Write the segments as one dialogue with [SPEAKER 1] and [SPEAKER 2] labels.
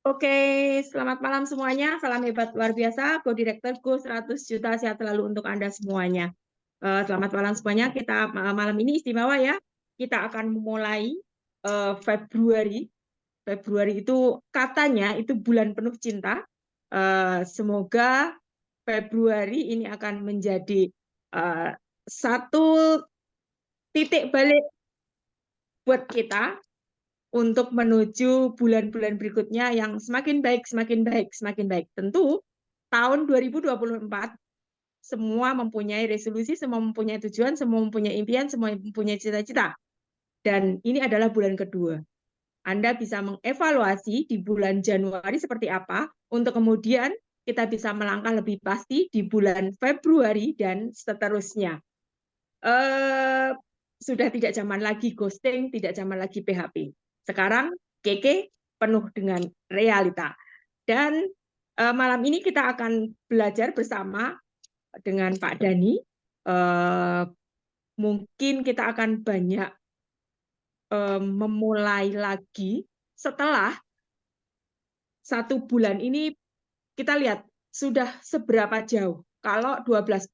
[SPEAKER 1] Oke, selamat malam semuanya. Salam hebat luar biasa. Go Director Go 100 juta sehat selalu untuk Anda semuanya. Selamat malam semuanya. Kita malam ini istimewa ya. Kita akan memulai Februari. Februari itu katanya itu bulan penuh cinta. Semoga Februari ini akan menjadi eh, satu titik balik buat kita untuk menuju bulan-bulan berikutnya yang semakin baik, semakin baik, semakin baik. Tentu tahun 2024 semua mempunyai resolusi, semua mempunyai tujuan, semua mempunyai impian, semua mempunyai cita-cita. Dan ini adalah bulan kedua. Anda bisa mengevaluasi di bulan Januari seperti apa, untuk kemudian kita bisa melangkah lebih pasti di bulan Februari dan seterusnya. Eh, sudah tidak zaman lagi ghosting, tidak zaman lagi PHP. Sekarang Keke penuh dengan realita. Dan malam ini kita akan belajar bersama dengan Pak Dani. Eh, mungkin kita akan banyak memulai lagi setelah 1 bulan ini. Kita lihat sudah seberapa jauh. Kalau 12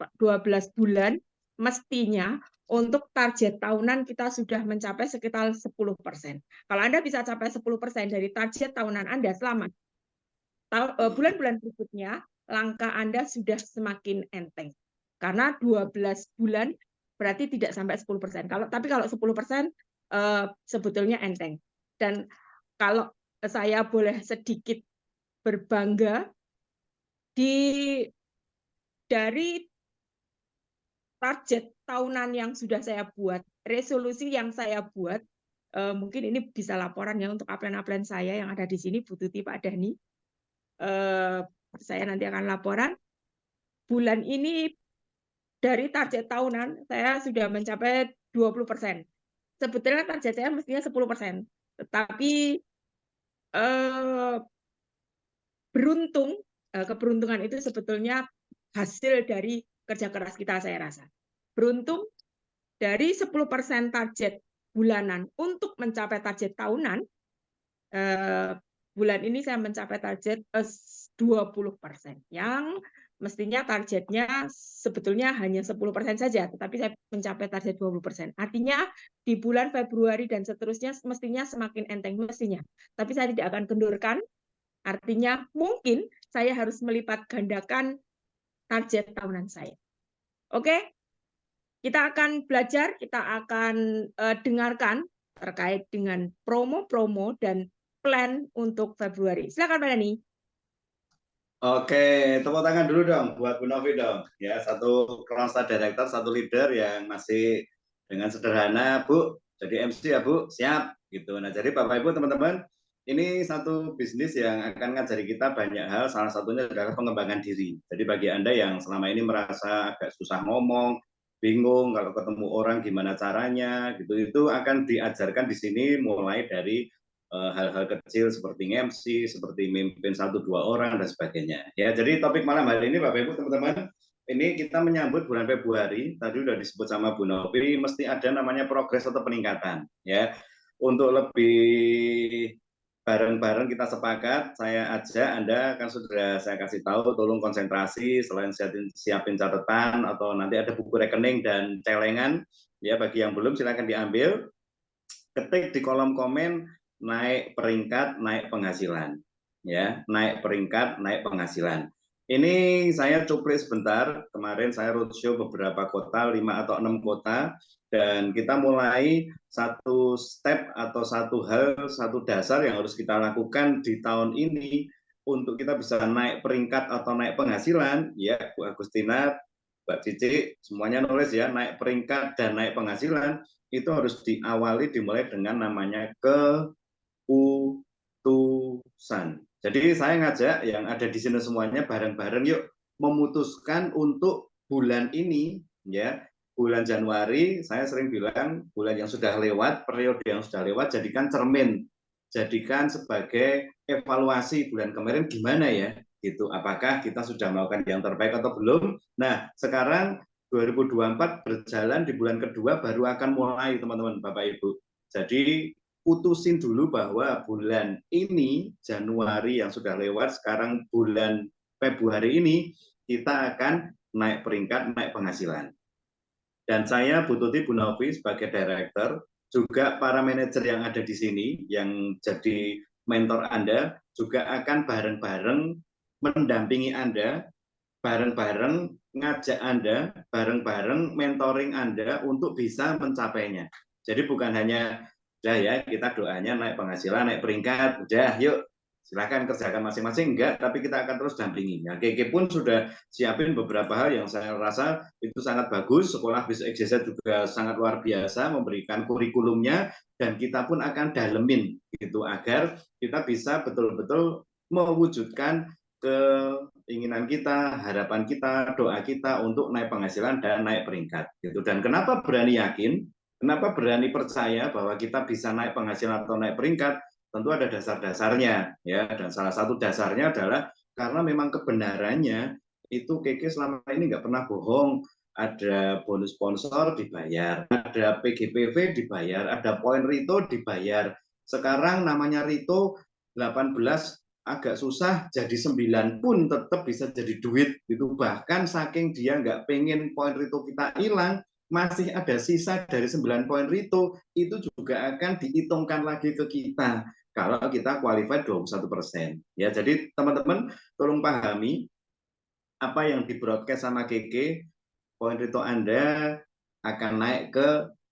[SPEAKER 1] bulan mestinya untuk target tahunan kita sudah mencapai sekitar 10%. Kalau Anda bisa capai 10% dari target tahunan Anda selama bulan-bulan berikutnya, langkah Anda sudah semakin enteng. Karena 12 bulan berarti tidak sampai 10%. Tapi kalau 10% sebetulnya enteng. Dan kalau saya boleh sedikit berbangga, dari target tahunan yang sudah saya buat, resolusi yang saya buat, mungkin ini bisa laporan ya untuk upline-upline saya yang ada di sini, Bu Tuti, Pak Dani. Saya nanti akan laporan. Bulan ini dari target tahunan saya sudah mencapai 20%. Sebetulnya target saya mestinya 10%. Tetapi beruntung, keberuntungan itu sebetulnya hasil dari kerja keras kita, saya rasa. Beruntung dari 10% target bulanan untuk mencapai target tahunan, bulan ini saya mencapai target 20%, yang mestinya targetnya sebetulnya hanya 10% saja, tetapi saya mencapai target 20%. Artinya di bulan Februari dan seterusnya mestinya semakin enteng, mestinya. Tapi saya tidak akan kendurkan, artinya mungkin saya harus melipat gandakan target tahunan saya. Oke, kita akan belajar, kita akan dengarkan terkait dengan promo-promo dan plan untuk Februari. Silakan Pak Dani.
[SPEAKER 2] Oke, tepuk tangan dulu dong buat Bu Novi dong. Ya, satu Crown Star Director, satu leader yang masih dengan sederhana, Bu. Jadi MC ya, Bu. Siap gitu. Nah, jadi Bapak Ibu teman-teman, ini satu bisnis yang akan ngajari kita banyak hal, salah satunya adalah pengembangan diri. Jadi bagi Anda yang selama ini merasa agak susah ngomong, bingung kalau ketemu orang gimana caranya gitu, itu akan diajarkan di sini mulai dari hal-hal kecil seperti MC, seperti mimpin 1-2 orang dan sebagainya. Ya, jadi topik malam hari ini Bapak Ibu teman-teman, ini kita menyambut bulan Februari. Tadi sudah disebut sama Bu Novi, mesti ada namanya progres atau peningkatan. Ya, untuk lebih bareng-bareng kita sepakat, saya ajak Anda kan sudah saya kasih tahu, tolong konsentrasi, selain siapin catatan atau nanti ada buku rekening dan celengan. Ya, bagi yang belum silakan diambil, ketik di kolom komen naik peringkat, naik penghasilan. Ya, naik peringkat, naik penghasilan. Ini saya cuplik sebentar, kemarin saya roadshow beberapa kota, 5 atau 6 kota, dan kita mulai satu step atau satu hal, satu dasar yang harus kita lakukan di tahun ini untuk kita bisa naik peringkat atau naik penghasilan. Ya, Bu Agustina, Mbak Cici, semuanya nulis ya, naik peringkat dan naik penghasilan, itu harus dimulai dengan namanya keputusan. Jadi saya ngajak yang ada di sini semuanya bareng-bareng yuk memutuskan untuk bulan ini, ya, bulan Januari. Saya sering bilang bulan yang sudah lewat, periode yang sudah lewat, jadikan cermin, jadikan sebagai evaluasi bulan kemarin gimana ya, gitu. Apakah kita sudah melakukan yang terbaik atau belum? Nah, sekarang 2024 berjalan di bulan kedua baru akan mulai teman-teman Bapak Ibu. Jadi putusin dulu bahwa bulan ini, Januari yang sudah lewat, sekarang bulan Februari ini, kita akan naik peringkat, naik penghasilan. Dan saya, Bu Tuti, Bu Novi, sebagai director, juga para manajer yang ada di sini, yang jadi mentor Anda, juga akan bareng-bareng mendampingi Anda, bareng-bareng ngajak Anda, bareng-bareng mentoring Anda untuk bisa mencapainya. Jadi bukan hanya, udah ya, kita doanya naik penghasilan, naik peringkat, udah yuk, silakan kerjakan masing-masing, enggak, tapi kita akan terus dampingi. Nah, Keke pun sudah siapin beberapa hal yang saya rasa itu sangat bagus. Sekolah Business XYZ juga sangat luar biasa memberikan kurikulumnya, dan kita pun akan dalemin gitu agar kita bisa betul-betul mewujudkan keinginan kita, harapan kita, doa kita untuk naik penghasilan dan naik peringkat gitu. Dan kenapa berani yakin? Kenapa berani percaya bahwa kita bisa naik penghasilan atau naik peringkat? Tentu ada dasar-dasarnya ya, dan salah satu dasarnya adalah karena memang kebenarannya itu Keke selama ini nggak pernah bohong. Ada bonus sponsor dibayar, ada PGPV dibayar, ada poin Rito dibayar. Sekarang namanya Rito 18 agak susah, jadi 9 pun tetap bisa jadi duit gitu. Bahkan saking dia nggak pengen poin Rito kita hilang, masih ada sisa dari 9 poin Rito, itu juga akan dihitungkan lagi ke kita kalau kita qualified 21%. Ya, jadi teman-teman tolong pahami apa yang di broadcast sama Keke, poin Rito Anda akan naik ke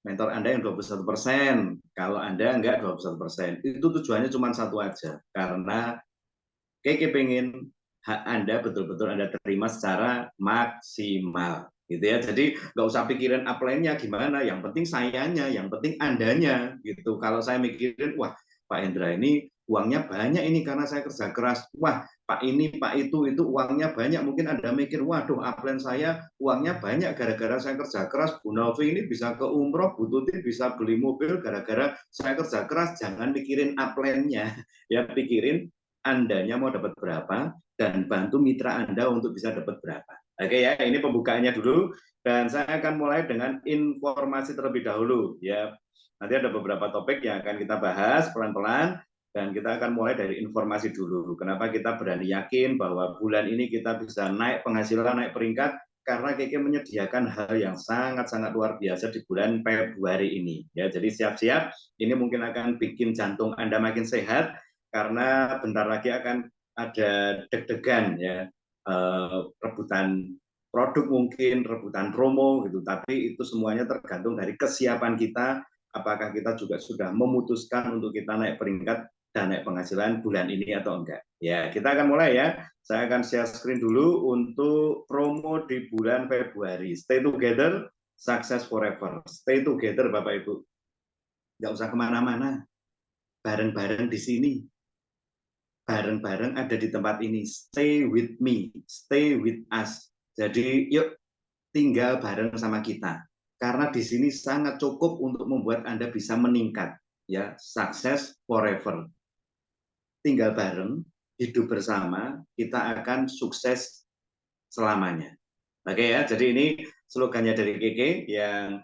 [SPEAKER 2] mentor Anda yang 21%. Kalau Anda enggak 21%. Itu tujuannya cuma satu aja, karena Keke pengen hak Anda betul-betul Anda terima secara maksimal gitu ya. Jadi nggak usah pikirin upline-nya gimana, yang penting sayanya, yang penting Andanya gitu. Kalau saya mikirin, wah Pak Hendra ini uangnya banyak ini karena saya kerja keras, wah Pak ini, Pak itu uangnya banyak. Mungkin Anda mikir, waduh upline saya uangnya banyak gara-gara saya kerja keras. Bu Novi ini bisa ke umroh, Bu Tuti bisa beli mobil gara-gara saya kerja keras. Jangan mikirin upline-nya, ya pikirin Andanya mau dapat berapa, dan bantu mitra Anda untuk bisa dapat berapa. Oke ya, ini pembukaannya dulu, dan saya akan mulai dengan informasi terlebih dahulu. Ya, nanti ada beberapa topik yang akan kita bahas pelan-pelan, dan kita akan mulai dari informasi dulu. Kenapa kita berani yakin bahwa bulan ini kita bisa naik penghasilan, naik peringkat, karena Keke menyediakan hal yang sangat-sangat luar biasa di bulan Februari ini. Ya, jadi siap-siap, ini mungkin akan bikin jantung Anda makin sehat, karena bentar lagi akan ada deg-degan ya, rebutan produk mungkin, rebutan promo gitu, tapi itu semuanya tergantung dari kesiapan kita, apakah kita juga sudah memutuskan untuk kita naik peringkat dan naik penghasilan bulan ini atau enggak. Ya, kita akan mulai ya. Saya akan share screen dulu untuk promo di bulan Februari. Stay together, success forever. Stay together Bapak Ibu. Nggak usah kemana-mana, bareng-bareng di sini. Bareng-bareng ada di tempat ini. Stay with me, stay with us. Jadi yuk tinggal bareng sama kita. Karena di sini sangat cukup untuk membuat Anda bisa meningkat. Ya, success forever. Tinggal bareng, hidup bersama, kita akan sukses selamanya. Oke ya, jadi ini slogannya dari Keke yang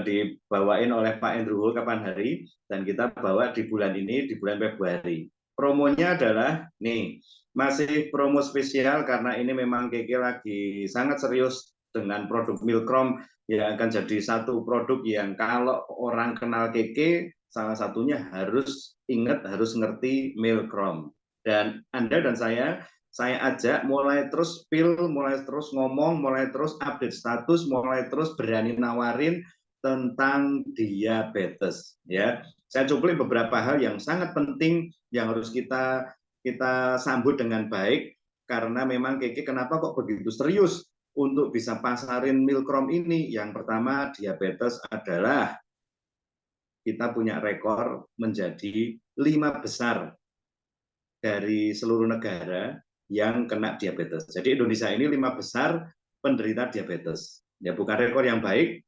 [SPEAKER 2] dibawain oleh Pak Andrew kapan hari, dan kita bawa di bulan ini, di bulan Februari. Promonya adalah nih, masih promo spesial karena ini memang Keke lagi sangat serius dengan produk Milkrom yang akan jadi satu produk yang kalau orang kenal Keke, salah satunya harus ingat, harus ngerti Milkrom. Dan Anda dan saya ajak mulai terus spill, mulai terus ngomong, mulai terus update status, mulai terus berani nawarin tentang diabetes. Ya, saya cuplik beberapa hal yang sangat penting yang harus kita sambut dengan baik, karena memang Keke kenapa kok begitu serius untuk bisa pasarin Milkrom ini. Yang pertama, diabetes adalah kita punya rekor menjadi 5 besar dari seluruh negara yang kena diabetes. Jadi Indonesia ini 5 besar penderita diabetes. Ya, bukan rekor yang baik,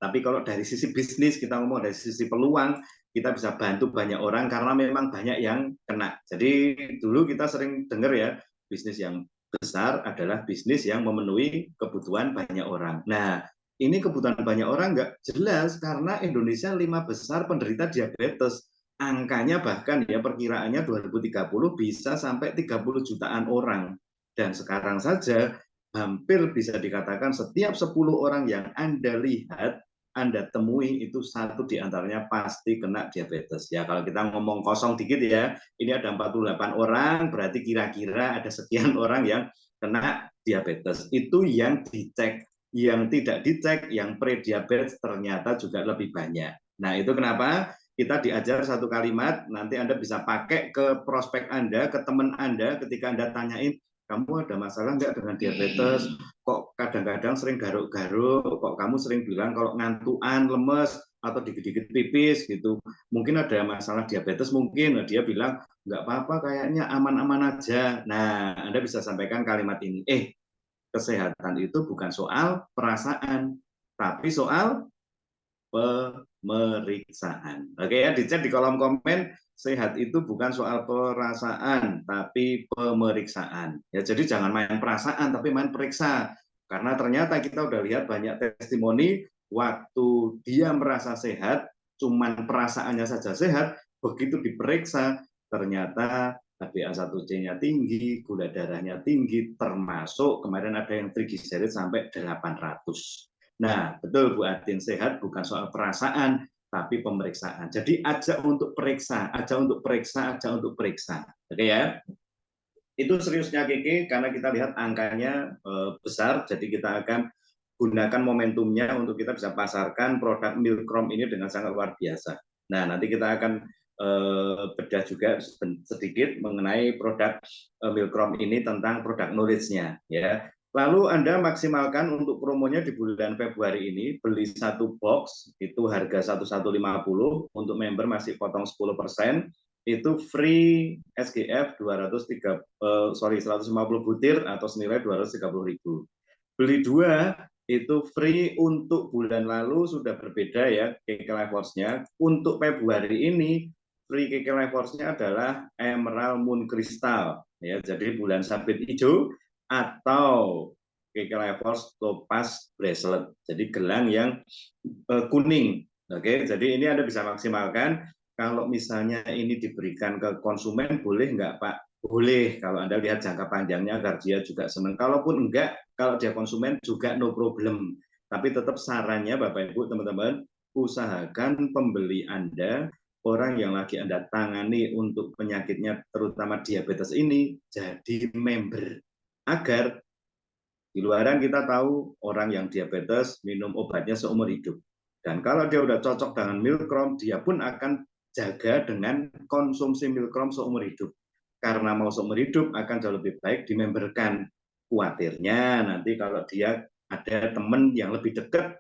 [SPEAKER 2] tapi kalau dari sisi bisnis, kita ngomong dari sisi peluang, kita bisa bantu banyak orang karena memang banyak yang kena. Jadi dulu kita sering dengar ya, bisnis yang besar adalah bisnis yang memenuhi kebutuhan banyak orang. Nah, ini kebutuhan banyak orang nggak? Jelas, karena Indonesia 5 besar penderita diabetes. Angkanya bahkan ya perkiraannya 2030 bisa sampai 30 jutaan orang. Dan sekarang saja hampir bisa dikatakan setiap 10 orang yang Anda lihat, Anda temui itu satu di antaranya pasti kena diabetes. Ya kalau kita ngomong kosong dikit ya, ini ada 48 orang, berarti kira-kira ada sekian orang yang kena diabetes. Itu yang dicek. Yang tidak dicek, yang pre-diabetes ternyata juga lebih banyak. Nah, itu kenapa kita diajar satu kalimat, nanti Anda bisa pakai ke prospek Anda, ke teman Anda, ketika Anda tanyain, kamu ada masalah nggak dengan diabetes? Kok kadang-kadang sering garuk-garuk? Kok kamu sering bilang kalau ngantuan, lemes, atau dikit-dikit pipis gitu? Mungkin ada masalah diabetes, mungkin. Nah, dia bilang, nggak apa-apa, kayaknya aman-aman aja. Nah, Anda bisa sampaikan kalimat ini, kesehatan itu bukan soal perasaan, tapi soal pemeriksaan. Oke ya, dicek di kolom komen, sehat itu bukan soal perasaan, tapi pemeriksaan. Ya, jadi jangan main perasaan, tapi main periksa. Karena ternyata kita udah lihat banyak testimoni, waktu dia merasa sehat, cuman perasaannya saja sehat, begitu diperiksa, ternyata HbA1c-nya tinggi, gula darahnya tinggi, termasuk kemarin ada yang trigliserid sampai 800. Nah, betul Bu Adin, sehat bukan soal perasaan, tapi pemeriksaan. Jadi ajak untuk periksa, ajak untuk periksa, ajak untuk periksa. Oke ya? Itu seriusnya Kiki, karena kita lihat angkanya besar, jadi kita akan gunakan momentumnya untuk kita bisa pasarkan produk Milkrom ini dengan sangat luar biasa. Nah, nanti kita akan bedah juga sedikit mengenai produk Milkrom ini tentang produk knowledge-nya. Ya. Lalu Anda maksimalkan untuk promonya di bulan Februari ini, beli satu box, itu harga 1150, untuk member masih potong 10%, itu free SGF 150 butir atau senilai 230.000. Beli 2 itu free. Untuk bulan lalu sudah berbeda ya Keke Life Force-nya. Untuk Februari ini free Keke Life Force-nya adalah Emerald Moon Crystal ya, jadi bulan sabit hijau atau Keke Life Force Topaz Bracelet, jadi gelang yang kuning. Oke, jadi ini Anda bisa maksimalkan. Kalau misalnya ini diberikan ke konsumen, boleh nggak Pak? Boleh, kalau Anda lihat jangka panjangnya agar dia juga senang. Kalaupun enggak, kalau dia konsumen juga no problem. Tapi tetap sarannya Bapak Ibu teman-teman, usahakan pembeli Anda, orang yang lagi Anda tangani untuk penyakitnya terutama diabetes ini, jadi member. Agar di luaran kita tahu orang yang diabetes minum obatnya seumur hidup. Dan kalau dia udah cocok dengan Milkrom, dia pun akan jaga dengan konsumsi Milkrom seumur hidup. Karena mau seumur hidup akan jauh lebih baik dimemberkan. Khawatirnya nanti kalau dia ada teman yang lebih dekat,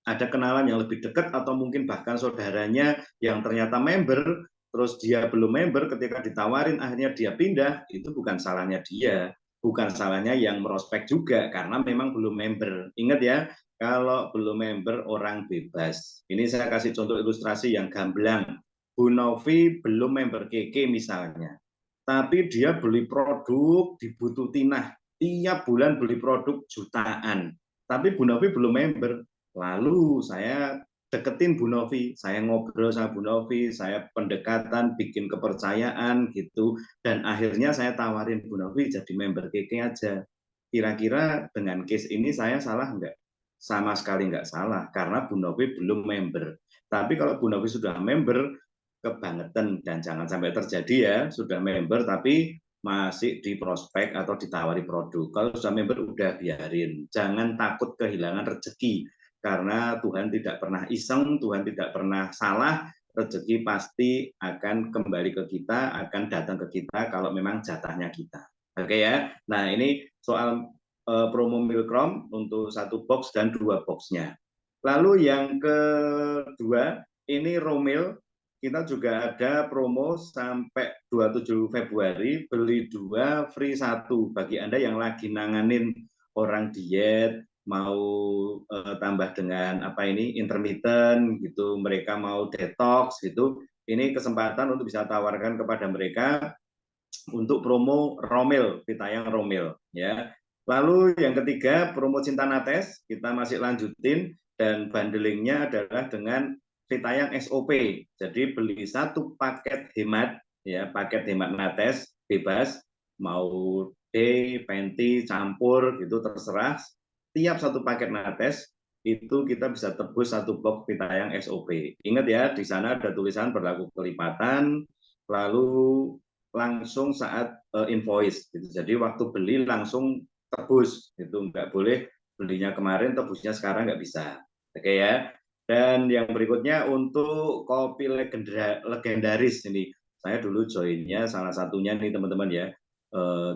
[SPEAKER 2] ada kenalan yang lebih dekat, atau mungkin bahkan saudaranya yang ternyata member, terus dia belum member, ketika ditawarin akhirnya dia pindah, itu bukan salahnya dia, bukan salahnya yang merospek juga, karena memang belum member. Ingat ya, kalau belum member orang bebas. Ini saya kasih contoh ilustrasi yang gamblang. Bu Novi belum member Keke misalnya, tapi dia beli produk di Bututinah, tiap bulan beli produk jutaan, tapi Bu Novi belum member. Lalu saya deketin Bu Novi, saya ngobrol sama Bu Novi, saya pendekatan, bikin kepercayaan gitu, dan akhirnya saya tawarin Bu Novi jadi member Keke aja. Kira-kira dengan case ini saya salah nggak? Sama sekali nggak salah, karena Bu Novi belum member. Tapi kalau Bu Novi sudah member, kebangetan, dan jangan sampai terjadi ya, sudah member tapi masih di prospek atau ditawari produk. Kalau sudah member udah biarin, jangan takut kehilangan rezeki, karena Tuhan tidak pernah iseng, Tuhan tidak pernah salah, rezeki pasti akan kembali ke kita, akan datang ke kita kalau memang jatahnya kita. Oke ya, nah ini soal promo Milkrom untuk satu box dan 2 boxnya. Lalu yang kedua, ini Romil, kita juga ada promo sampai 27 Februari, beli 2 free 1. Bagi Anda yang lagi nanganin orang diet, mau tambah dengan apa ini intermittent gitu, mereka mau detox gitu, ini kesempatan untuk bisa tawarkan kepada mereka untuk promo Romil, Vitayang Romil ya. Lalu yang ketiga, promo Cinta Nates, kita masih lanjutin, dan bundlingnya adalah dengan Fitayang SOP. Jadi beli satu paket hemat, ya paket hemat Nates, bebas, mau day, penti, campur, gitu terserah. Tiap satu paket Nates, itu kita bisa tebus satu box Fitayang SOP. Ingat ya, di sana ada tulisan berlaku kelipatan, lalu langsung saat invoice. Gitu. Jadi waktu beli langsung tebus, itu nggak boleh belinya kemarin tebusnya sekarang nggak bisa. Oke ya. Dan yang berikutnya untuk kopi legendaris ini, saya dulu joinnya salah satunya nih teman-teman ya.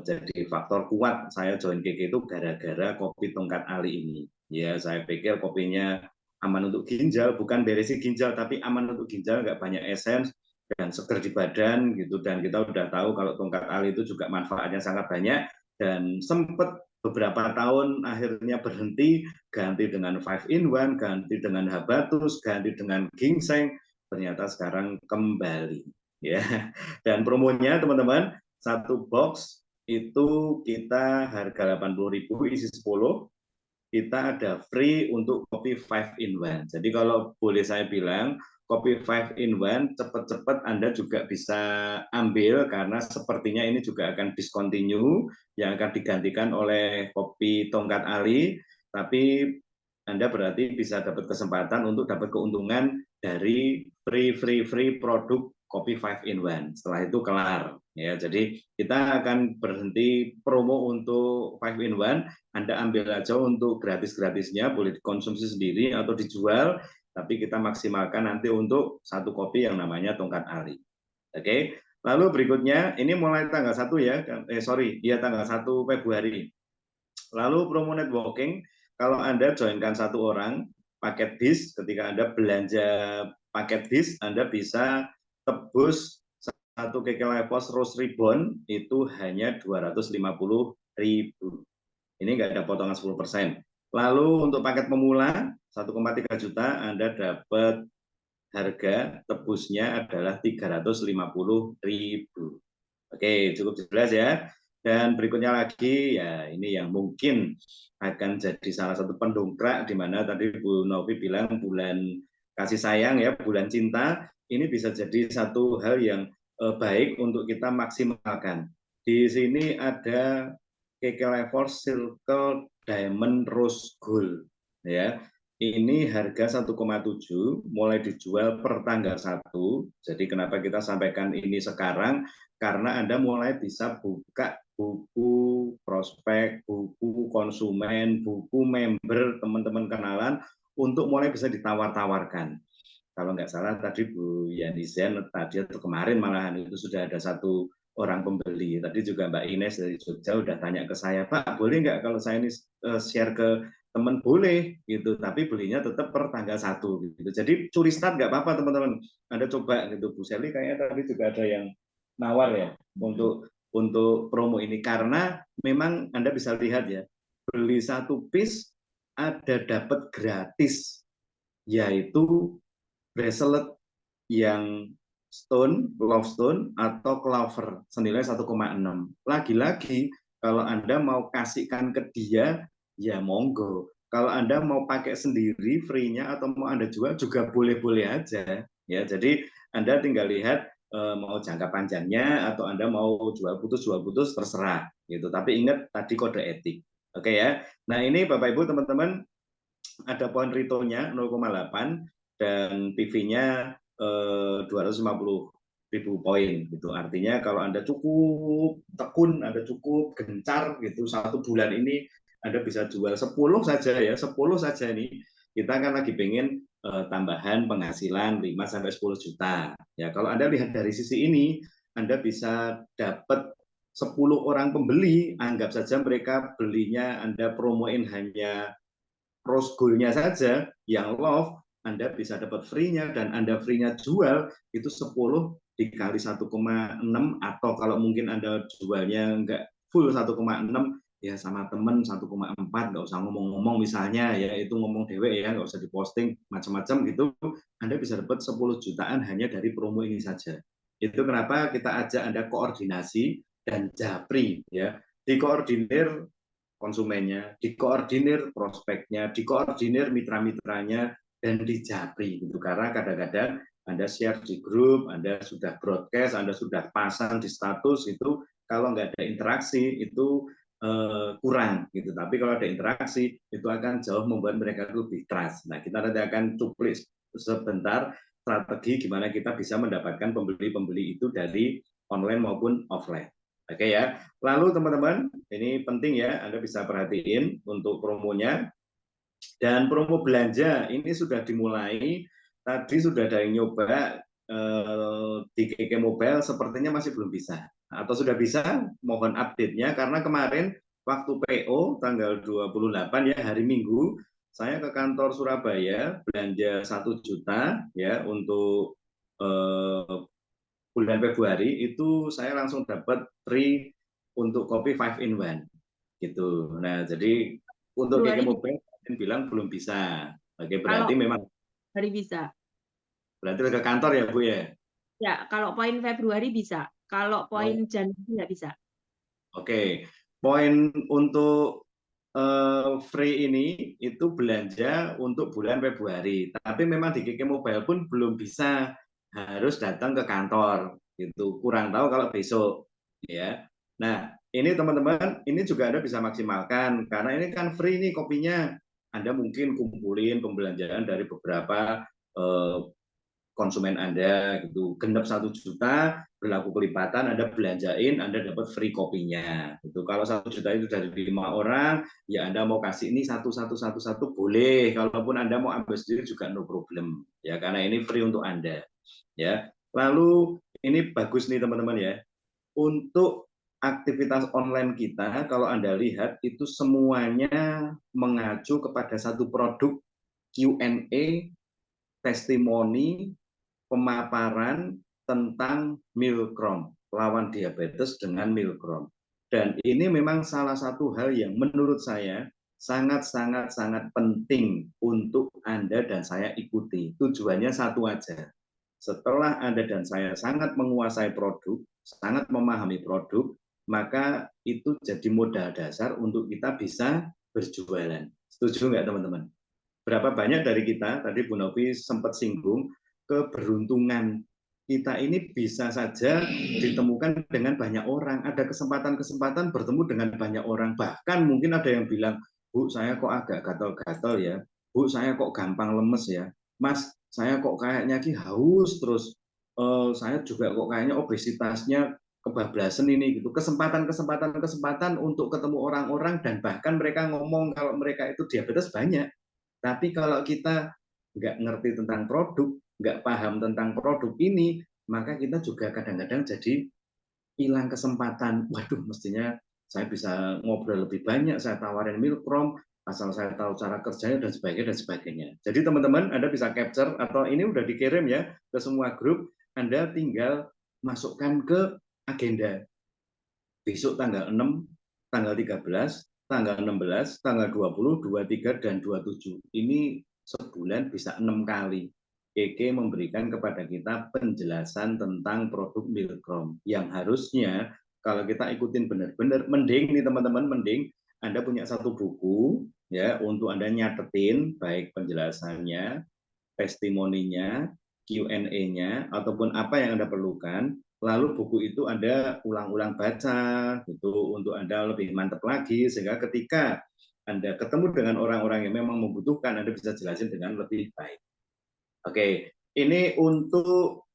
[SPEAKER 2] Jadi faktor kuat saya join KK itu gara-gara kopi tongkat Ali ini. Ya saya pikir kopinya aman untuk ginjal, bukan beresi ginjal tapi aman untuk ginjal, nggak banyak esens dan seger di badan gitu. Dan kita udah tahu kalau tongkat Ali itu juga manfaatnya sangat banyak, dan sempat beberapa tahun akhirnya berhenti, ganti dengan 5-in-1, ganti dengan habatus, ganti dengan ginseng, ternyata sekarang kembali ya. Dan promonya teman-teman, satu box itu kita harga 80.000 isi 10, kita ada free untuk kopi 5-in-1. Jadi kalau boleh saya bilang, kopi 5-in-1 cepat-cepat Anda juga bisa ambil, karena sepertinya ini juga akan discontinue, yang akan digantikan oleh kopi tongkat Ali, tapi Anda berarti bisa dapat kesempatan untuk dapat keuntungan dari free produk kopi 5-in-1. Setelah itu kelar ya. Jadi kita akan berhenti promo untuk 5-in-1, Anda ambil aja untuk gratis-gratisnya, boleh dikonsumsi sendiri atau dijual, tapi kita maksimalkan nanti untuk satu kopi yang namanya tongkat Ali. Oke. Lalu berikutnya, ini mulai tanggal 1 ya, tanggal 1 Februari. Lalu promo networking, kalau Anda joinkan satu orang, paket bis, ketika Anda belanja paket bis, Anda bisa tebus satu KK Lifehouse Rose Ribbon itu hanya 250.000. Ini nggak ada potongan 10%. Lalu untuk paket pemula 1,3 juta Anda dapat harga tebusnya adalah 350.000. Oke, cukup jelas ya. Dan berikutnya lagi, ya ini yang mungkin akan jadi salah satu pendongkrak, di mana tadi Bu Novi bilang bulan kasih sayang ya, bulan cinta, ini bisa jadi satu hal yang baik untuk kita maksimalkan. Di sini ada KK Level Circle Diamond Rose Gold. Ya, ini harga 1,7 mulai dijual per tanggal 1. Jadi kenapa kita sampaikan ini sekarang? Karena Anda mulai bisa buka buku prospek, buku konsumen, buku member, teman-teman kenalan, untuk mulai bisa ditawar-tawarkan. Kalau nggak salah tadi Bu Yani Zen tadi atau kemarin malahan itu sudah ada satu orang pembeli. Tadi juga Mbak Ines dari Jogja udah tanya ke saya, Pak boleh nggak kalau saya ini share ke teman? Boleh gitu, tapi belinya tetap per tanggal 1 gitu. Jadi curi start nggak apa-apa teman-teman. Anda coba gitu. Bu Seli kayaknya tadi juga ada yang nawar ya untuk promo ini, karena memang Anda bisa lihat ya, beli satu piece ada dapat gratis, yaitu bracelet yang stone, love stone atau clover senilai 1,6. Lagi-lagi kalau Anda mau kasihkan ke dia, ya monggo. Kalau Anda mau pakai sendiri free-nya atau mau Anda jual juga boleh-boleh aja. Ya, jadi Anda tinggal lihat mau jangka panjangnya atau Anda mau jual putus terserah gitu. Tapi ingat tadi kode etik. Oke ya. Nah, ini Bapak Ibu teman-teman, ada poin retonya 0,8 dan PV-nya 250.000 poin gitu. Artinya kalau Anda cukup tekun, Anda cukup gencar gitu, satu bulan ini Anda bisa jual 10 saja ya, 10 saja nih. Kita kan lagi pengen tambahan penghasilan 5-10 juta. Ya, kalau Anda lihat dari sisi ini, Anda bisa dapat 10 orang pembeli, anggap saja mereka belinya Anda promoin hanya rose gold-nya saja, yang love, Anda bisa dapat free-nya, dan Anda free-nya jual, itu 10 dikali 1,6, atau kalau mungkin Anda jualnya nggak full 1,6, ya sama temen 1,4, nggak usah ngomong-ngomong misalnya, ya itu ngomong dewe ya, nggak usah diposting macam-macam gitu, Anda bisa dapat 10 jutaan hanya dari promo ini saja. Itu kenapa kita ajak Anda koordinasi dan japri, ya. Dikoordinir konsumennya, dikoordinir prospeknya, dikoordinir mitra-mitranya, dan dijapri gitu. Karena kadang-kadang Anda share di grup, Anda sudah broadcast, Anda sudah pasang di status, itu kalau nggak ada interaksi itu kurang gitu. Tapi kalau ada interaksi itu akan jauh membuat mereka lebih trust. Nah, kita nanti akan cuplik sebentar strategi gimana kita bisa mendapatkan pembeli-pembeli itu dari online maupun offline. Oke ya. Lalu teman-teman, ini penting ya, Anda bisa perhatiin untuk promonya. Dan promo belanja ini sudah dimulai. Tadi sudah ada yang nyoba di KK Mobile, sepertinya masih belum bisa. Atau sudah bisa, mohon update-nya. Karena kemarin waktu PO tanggal 28 ya, hari Minggu, saya ke kantor Surabaya belanja 1 juta ya untuk bulan Februari, itu saya langsung dapat free untuk kopi 5 in 1 gitu. Nah, jadi untuk KK
[SPEAKER 1] Februari
[SPEAKER 2] Mobile bilang belum bisa. Oke,
[SPEAKER 1] kalau
[SPEAKER 2] berarti memang
[SPEAKER 1] hari bisa.
[SPEAKER 2] berarti ke kantor ya, Bu ya.
[SPEAKER 1] Ya, kalau poin Februari bisa. Kalau poin
[SPEAKER 2] Oh,
[SPEAKER 1] Januari nggak bisa.
[SPEAKER 2] oke. Poin untuk free ini itu belanja untuk bulan Februari. Tapi memang di KK Mobile pun belum bisa, harus datang ke kantor gitu. Kurang tahu kalau besok ya. Nah, ini teman-teman, ini juga Anda bisa maksimalkan karena ini kan free nih kopinya. Anda mungkin kumpulin pembelanjaan dari beberapa konsumen Anda gitu, genap 1 juta berlaku kelipatan, Anda belanjain, Anda dapat free kopinya gitu. Kalau 1 juta itu dari 5 orang, ya Anda mau kasih ini satu boleh, kalaupun Anda mau ambil sendiri juga no problem ya, karena ini free untuk Anda ya. Lalu ini bagus nih teman-teman ya, untuk aktivitas online kita kalau Anda lihat itu semuanya mengacu kepada satu produk Q&A, testimoni, pemaparan tentang Milkrom, lawan diabetes dengan Milkrom. Dan ini memang salah satu hal yang menurut saya sangat penting untuk Anda dan saya ikuti. Tujuannya satu aja. Setelah Anda dan saya sangat menguasai produk, sangat memahami produk, maka itu jadi modal dasar untuk kita bisa berjualan. Setuju nggak teman-teman? Berapa banyak dari kita, tadi Bu Novi sempat singgung, keberuntungan kita ini bisa saja ditemukan dengan banyak orang. Ada kesempatan-kesempatan bertemu dengan banyak orang. Bahkan mungkin ada yang bilang, Bu, saya kok agak gatal-gatal ya. Bu, saya kok gampang lemes ya. Mas, saya kok kayaknya haus terus. Saya juga kok kayaknya obesitasnya kebablasan ini gitu. Kesempatan untuk ketemu orang-orang dan bahkan mereka ngomong kalau mereka itu diabetes banyak. Tapi kalau kita nggak ngerti tentang produk, nggak paham tentang produk ini, maka kita juga kadang-kadang jadi hilang kesempatan. Waduh, mestinya saya bisa ngobrol lebih banyak, saya tawarin Milkrom, asal saya tahu cara kerjanya dan sebagainya dan sebagainya. Jadi teman-teman, Anda bisa capture atau ini udah dikirim ya ke semua grup, Anda tinggal masukkan ke agenda. Besok tanggal 6, tanggal 13, tanggal 16, tanggal 20, 23, dan 27. Ini sebulan bisa 6 kali. KK memberikan kepada kita penjelasan tentang produk Milkrom yang harusnya kalau kita ikutin benar-benar, mending nih teman-teman, mending Anda punya satu buku ya untuk Anda nyatetin baik penjelasannya, testimoninya, Q&A-nya, ataupun apa yang Anda perlukan, lalu buku itu Anda ulang-ulang baca, gitu, untuk Anda lebih mantap lagi, sehingga ketika Anda ketemu dengan orang-orang yang memang membutuhkan, Anda bisa jelasin dengan lebih baik. Oke, ini untuk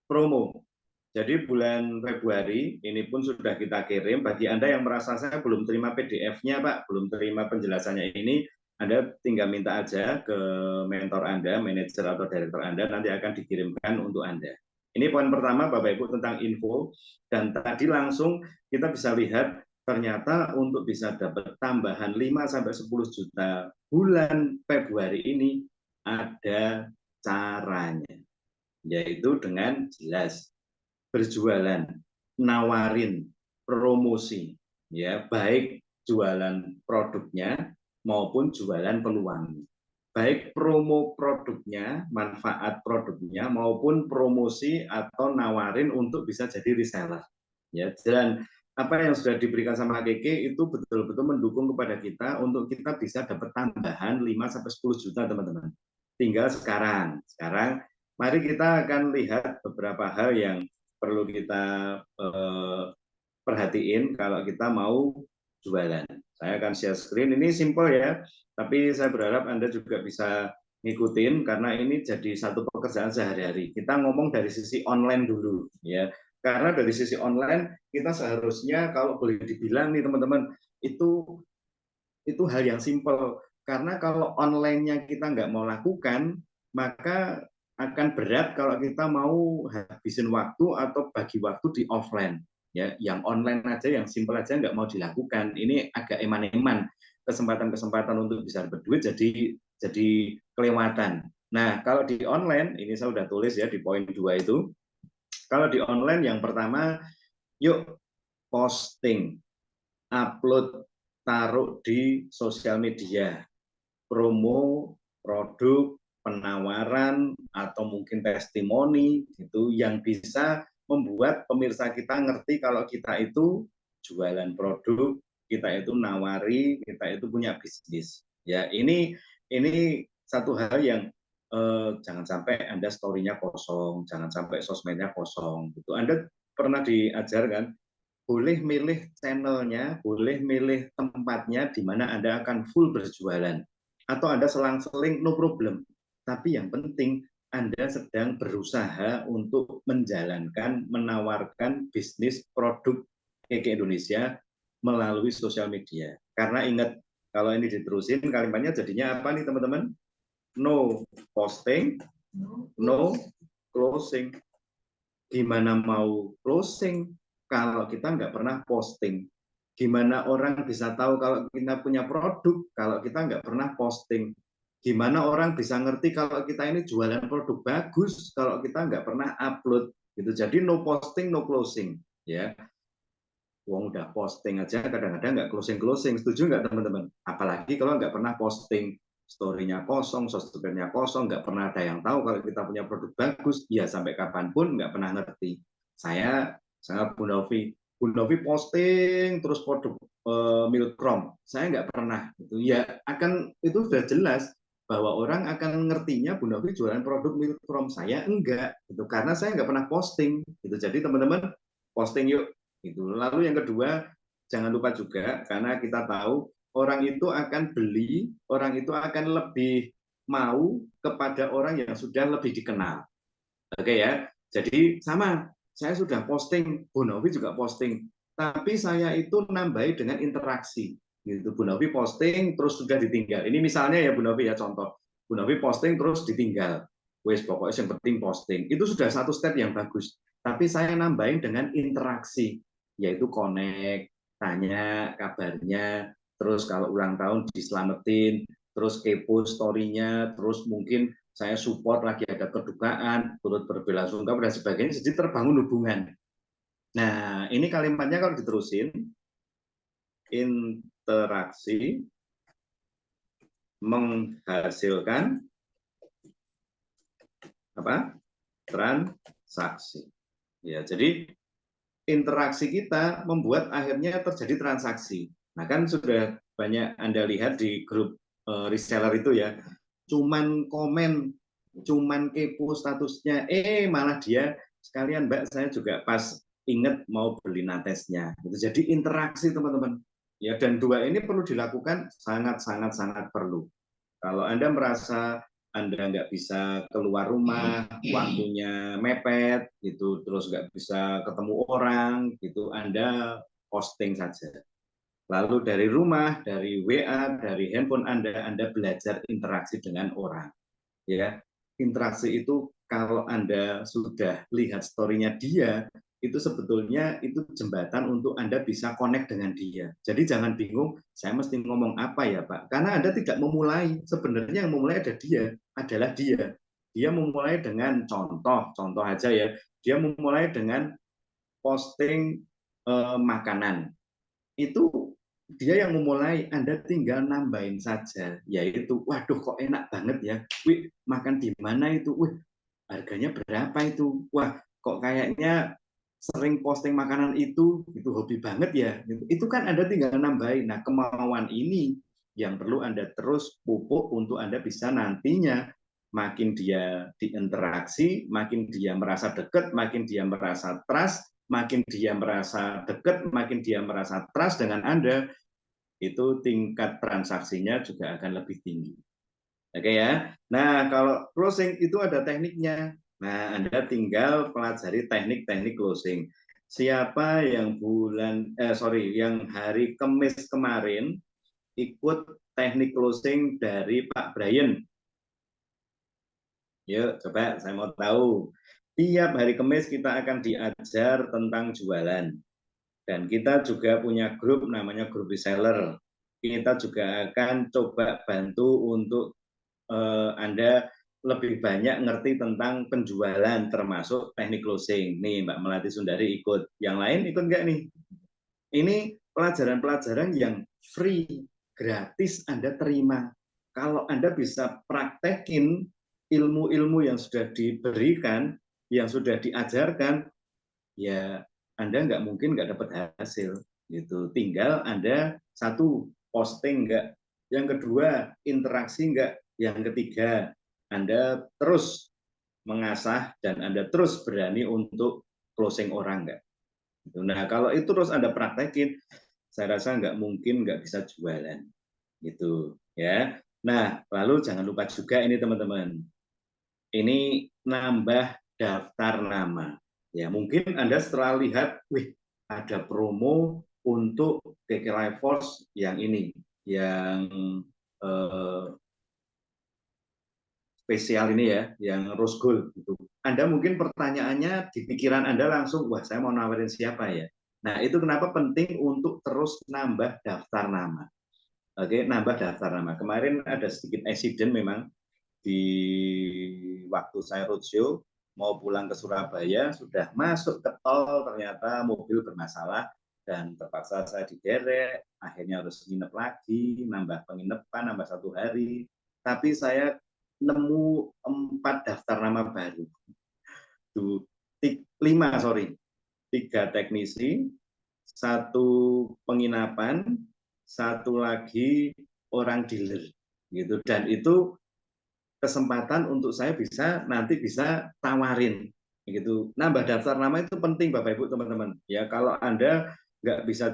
[SPEAKER 2] promo. Jadi bulan Februari ini pun sudah kita kirim. Bagi Anda yang merasa saya belum terima PDF-nya, Pak, belum terima penjelasannya ini, Anda tinggal minta aja ke mentor Anda, manajer atau direktur Anda, nanti akan dikirimkan untuk Anda. Ini poin pertama, Bapak Ibu, tentang info. Dan tadi langsung kita bisa lihat, ternyata untuk bisa dapat tambahan 5-10 juta bulan Februari ini, ada caranya. Yaitu dengan jelas berjualan, nawarin, promosi, ya baik jualan produknya maupun jualan peluangnya. Baik promo produknya, manfaat produknya maupun promosi atau nawarin untuk bisa jadi reseller. Ya, dan apa yang sudah diberikan sama Keke itu betul-betul mendukung kepada kita untuk kita bisa dapat tambahan 5-10 juta teman-teman. Tinggal sekarang mari kita akan lihat beberapa hal yang perlu kita perhatiin kalau kita mau jualan. Saya akan share screen, ini simple ya, tapi saya berharap Anda juga bisa ngikutin karena ini jadi satu pekerjaan sehari-hari. Kita ngomong dari sisi online dulu ya. Karena dari sisi online kita seharusnya kalau boleh dibilang nih teman-teman itu hal yang simple. Karena kalau online-nya kita nggak mau lakukan, maka akan berat kalau kita mau habisin waktu atau bagi waktu di offline. Ya, yang online aja, yang simple aja nggak mau dilakukan. Ini agak eman-eman. Kesempatan-kesempatan untuk bisa berduit jadi kelewatan. Nah, kalau di online, ini saya sudah tulis ya di poin 2 itu. Kalau di online yang pertama, yuk posting, upload, taruh di sosial media, promo, produk, penawaran, atau mungkin testimoni, gitu, yang bisa membuat pemirsa kita ngerti kalau kita itu jualan produk, kita itu nawari, kita itu punya bisnis. Ya, ini satu hal yang jangan sampai Anda story-nya kosong, jangan sampai sosmednya kosong. Gitu. Anda pernah diajarkan boleh milih channelnya, boleh milih tempatnya di mana Anda akan full berjualan. Atau Anda selang-seling, no problem. Tapi yang penting, Anda sedang berusaha untuk menjalankan, menawarkan bisnis produk Keke Indonesia melalui sosial media. Karena ingat, kalau ini diterusin, kalimatnya jadinya apa nih teman-teman? No posting, no closing. Gimana mau closing kalau kita nggak pernah posting? Gimana orang bisa tahu kalau kita punya produk kalau kita nggak pernah posting? Gimana orang bisa ngerti kalau kita ini jualan produk bagus kalau kita nggak pernah upload? Gitu. Jadi no posting, no closing. Ya, Wong udah posting aja kadang-kadang nggak closing. Setuju nggak teman-teman? Apalagi kalau nggak pernah posting, story-nya kosong, sosmednya kosong, nggak pernah ada yang tahu kalau kita punya produk bagus, ya sampai kapanpun nggak pernah ngerti. Saya sangat Bu Novi posting terus produk Milkrom, saya nggak pernah. Gitu. Ya akan itu sudah jelas bahwa orang akan ngertinya Bu Novi jualan produk Milkrom, saya enggak, gitu. Karena saya nggak pernah posting. Gitu. Jadi teman-teman posting yuk. Gitu. Lalu yang kedua, jangan lupa juga karena kita tahu orang itu akan beli, orang itu akan lebih mau kepada orang yang sudah lebih dikenal. Oke ya. Jadi sama, saya sudah posting, Bu Novi juga posting, tapi saya itu nambahi dengan interaksi. Gitu. Bu Novi posting terus sudah ditinggal. Ini misalnya ya Bu Novi ya contoh. Bu Novi posting terus ditinggal. Wes pokoknya yang penting posting. Itu sudah satu step yang bagus. Tapi saya nambahin dengan interaksi, yaitu connect, tanya kabarnya, terus kalau ulang tahun diselamatin, terus kepo story-nya, terus mungkin saya support lagi ada kedukaan, turut berbelasungkawa dan sebagainya, jadi terbangun hubungan. Nah, ini kalimatnya kalau diterusin, interaksi menghasilkan apa? Transaksi. Ya, jadi interaksi kita membuat akhirnya terjadi transaksi. Nah, kan sudah banyak Anda lihat di grup reseller itu ya, cuman komen, cuman kepo statusnya, malah dia sekalian Mbak saya juga pas inget mau beli natesnya. Jadi interaksi teman-teman. Ya, dan dua ini perlu dilakukan sangat perlu. Kalau Anda merasa Anda nggak bisa keluar rumah, waktunya mepet, gitu, terus nggak bisa ketemu orang, gitu, Anda posting saja. Lalu dari rumah, dari WA, dari handphone Anda belajar interaksi dengan orang. Ya, interaksi itu kalau Anda sudah lihat story-nya dia, itu sebetulnya itu jembatan untuk Anda bisa connect dengan dia. Jadi jangan bingung, saya mesti ngomong apa ya Pak? Karena Anda tidak memulai. Sebenarnya yang memulai adalah dia. Dia memulai dengan contoh aja ya. Dia memulai dengan posting makanan. Itu dia yang memulai, Anda tinggal nambahin saja, yaitu, waduh kok enak banget ya, wih makan di mana itu, wih harganya berapa itu, wah kok kayaknya sering posting makanan itu hobi banget ya. Itu kan Anda tinggal nambahin. Nah, kemauan ini yang perlu Anda terus pupuk untuk Anda bisa nantinya makin dia diinteraksi, makin dia merasa dekat, makin dia merasa trust, makin dia merasa dekat, makin dia merasa trust dengan Anda, itu tingkat transaksinya juga akan lebih tinggi. Oke ya. Nah, kalau closing itu ada tekniknya. Nah, Anda tinggal pelajari teknik-teknik closing. Siapa yang yang hari Kamis kemarin ikut teknik closing dari Pak Brian? Yuk, coba saya mau tahu. Tiap hari Kamis kita akan diajar tentang jualan. Dan kita juga punya grup namanya grup reseller. Kita juga akan coba bantu untuk Anda lebih banyak ngerti tentang penjualan termasuk teknik closing. Nih Mbak Melati Sundari ikut. Yang lain ikut nggak nih? Ini pelajaran-pelajaran yang free, gratis Anda terima. Kalau Anda bisa praktekin ilmu-ilmu yang sudah diberikan, yang sudah diajarkan, ya Anda nggak mungkin nggak dapat hasil. Gitu. Tinggal Anda satu, posting nggak. Yang kedua, interaksi nggak. Yang ketiga, Anda terus mengasah dan Anda terus berani untuk closing orang nggak. Nah, kalau itu terus Anda praktekin, saya rasa nggak mungkin nggak bisa jualan. Gitu ya. Nah, lalu jangan lupa juga ini teman-teman. Ini nambah daftar nama. Ya, mungkin Anda setelah lihat, wih, ada promo untuk KK Life Force yang ini, yang eh, spesial ini ya, yang rose gold gitu. Anda mungkin pertanyaannya di pikiran Anda langsung, wah saya mau nawarin siapa ya? Nah, itu kenapa penting untuk terus nambah daftar nama. Oke, nambah daftar nama. Kemarin ada sedikit insiden memang di waktu saya roadshow, mau pulang ke Surabaya, sudah masuk ke tol, ternyata mobil bermasalah, dan terpaksa saya diderek, akhirnya harus nginep lagi, nambah penginapan, nambah 1 hari. Tapi saya nemu 4 daftar nama baru. 3 teknisi, 1 penginapan, 1 lagi orang dealer. Gitu. Dan itu kesempatan untuk saya nanti bisa tawarin gitu. Nambah daftar nama itu penting Bapak Ibu teman-teman. Ya kalau Anda nggak bisa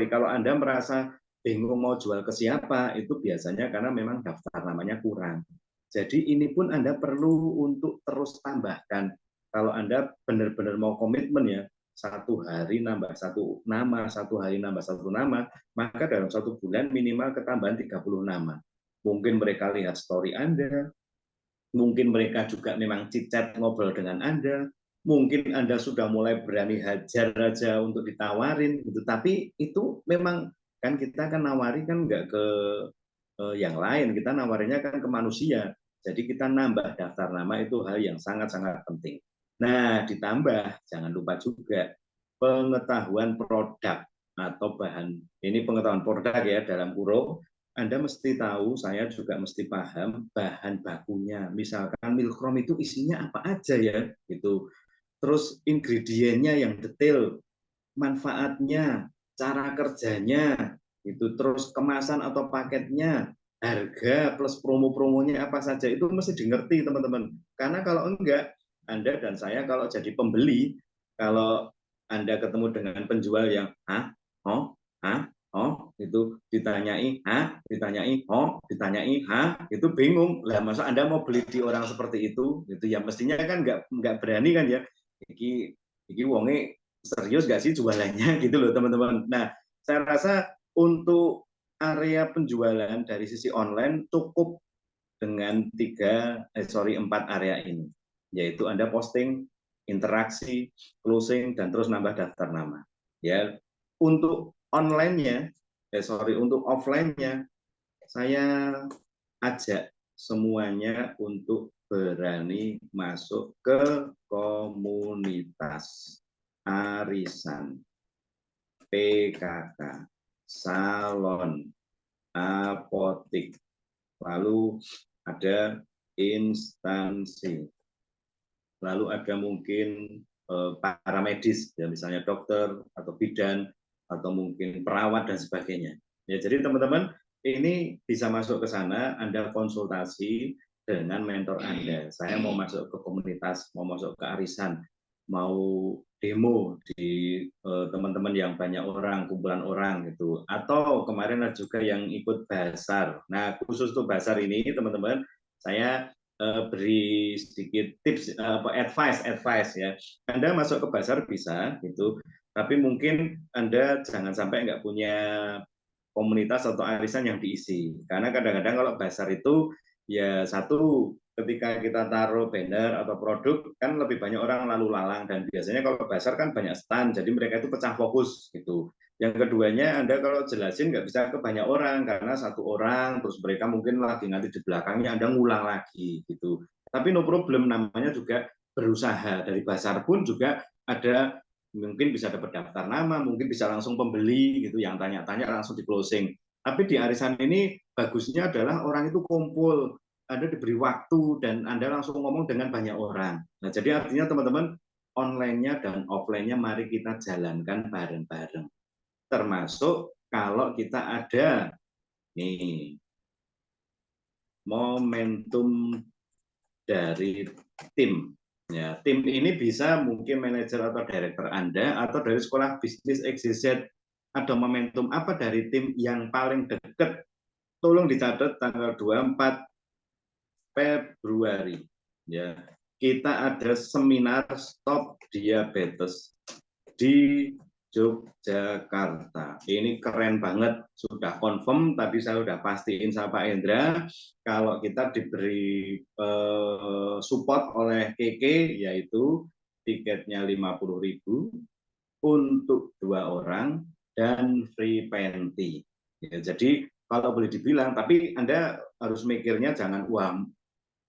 [SPEAKER 2] kalau Anda merasa bingung mau jual ke siapa, itu biasanya karena memang daftar namanya kurang. Jadi ini pun Anda perlu untuk terus tambahkan. Kalau Anda benar-benar mau komitmen ya, 1 hari nambah 1 nama, 1 hari nambah 1 nama, maka dalam 1 bulan minimal ketambahan 30 nama. Mungkin mereka lihat story Anda, mungkin mereka juga memang chit-chat ngobrol dengan Anda, mungkin Anda sudah mulai berani hajar aja untuk ditawarin, gitu. Tapi itu memang kan kita kan nawari kan nggak ke yang lain, kita nawarinya kan ke manusia. Jadi kita nambah daftar nama itu hal yang sangat-sangat penting. Nah, ditambah jangan lupa juga pengetahuan produk atau bahan. Ini pengetahuan produk ya dalam kurung. Anda mesti tahu, saya juga mesti paham bahan bakunya. Misalkan milkrom itu isinya apa aja ya, gitu. Terus ingredientnya yang detail, manfaatnya, cara kerjanya, itu terus kemasan atau paketnya, harga plus promo-promonya apa saja itu mesti dimengerti teman-teman. Karena kalau enggak, Anda dan saya kalau jadi pembeli, kalau Anda ketemu dengan penjual yang itu ditanyai itu bingung lah, masa Anda mau beli di orang seperti itu ya mestinya kan nggak berani kan ya, iki wonge serius nggak sih jualannya gitu loh teman-teman. Nah, saya rasa untuk area penjualan dari sisi online cukup dengan 4 area ini, yaitu Anda posting, interaksi, closing, dan terus nambah daftar nama. Ya, untuk untuk offline-nya, saya ajak semuanya untuk berani masuk ke komunitas arisan, PKK, salon, apotik, lalu ada instansi, lalu ada mungkin para medis, ya misalnya dokter atau bidan atau mungkin perawat dan sebagainya. Ya, jadi teman-teman ini bisa masuk ke sana, Anda konsultasi dengan mentor Anda. Saya mau masuk ke komunitas, mau masuk ke arisan, mau demo di teman-teman yang banyak orang, kumpulan orang gitu. Atau kemarin ada juga yang ikut basar. Nah, khusus untuk basar ini teman-teman, saya beri sedikit tips advice ya. Anda masuk ke basar bisa gitu, tapi mungkin Anda jangan sampai nggak punya komunitas atau arisan yang diisi. Karena kadang-kadang kalau basar itu ya satu, ketika kita taruh banner atau produk kan lebih banyak orang lalu lalang, dan biasanya kalau basar kan banyak stand, jadi mereka itu pecah fokus gitu. Yang keduanya, Anda kalau jelasin nggak bisa ke banyak orang karena satu orang, terus mereka mungkin lagi nanti di belakangnya Anda ngulang lagi gitu. Tapi no problem, namanya juga berusaha. Dari basar pun juga ada, mungkin bisa dapat daftar nama, mungkin bisa langsung pembeli gitu, yang tanya-tanya langsung di closing. Tapi di arisan ini bagusnya adalah orang itu kumpul, Anda diberi waktu dan Anda langsung ngomong dengan banyak orang. Nah, jadi artinya teman-teman, online-nya dan offline-nya mari kita jalankan bareng-bareng. Termasuk kalau kita ada nih momentum dari tim. Ya, tim ini bisa mungkin manajer atau direktur Anda atau dari sekolah bisnis XYZ. Ada momentum apa dari tim yang paling dekat? Tolong dicatat tanggal 24 Februari. Ya, kita ada seminar stop diabetes di Yogyakarta. Ini keren banget, sudah confirm, tadi saya sudah pastiin sama Pak Hendra, kalau kita diberi support oleh KK, yaitu tiketnya 50.000 untuk 2 orang dan free penti. Ya, jadi kalau boleh dibilang, tapi Anda harus mikirnya jangan uang,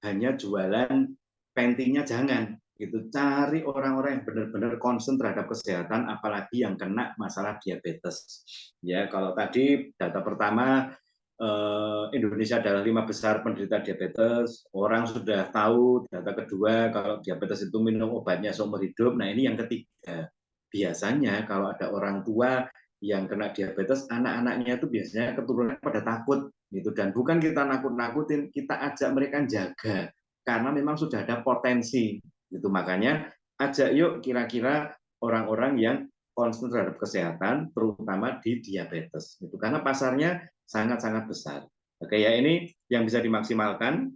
[SPEAKER 2] hanya jualan pentinya jangan gitu, cari orang-orang yang benar-benar concern terhadap kesehatan, apalagi yang kena masalah diabetes. Ya, kalau tadi data pertama Indonesia adalah 5 besar penderita diabetes, orang sudah tahu. Data kedua, kalau diabetes itu minum obatnya seumur hidup. Nah, ini yang ketiga, biasanya kalau ada orang tua yang kena diabetes, anak-anaknya itu biasanya keturunan pada takut gitu, dan bukan kita nakut-nakutin, kita ajak mereka jaga karena memang sudah ada potensi gitu. Makanya ajak yuk kira-kira orang-orang yang concern terhadap kesehatan, terutama di diabetes gitu, karena pasarnya sangat-sangat besar. Oke ya, ini yang bisa dimaksimalkan,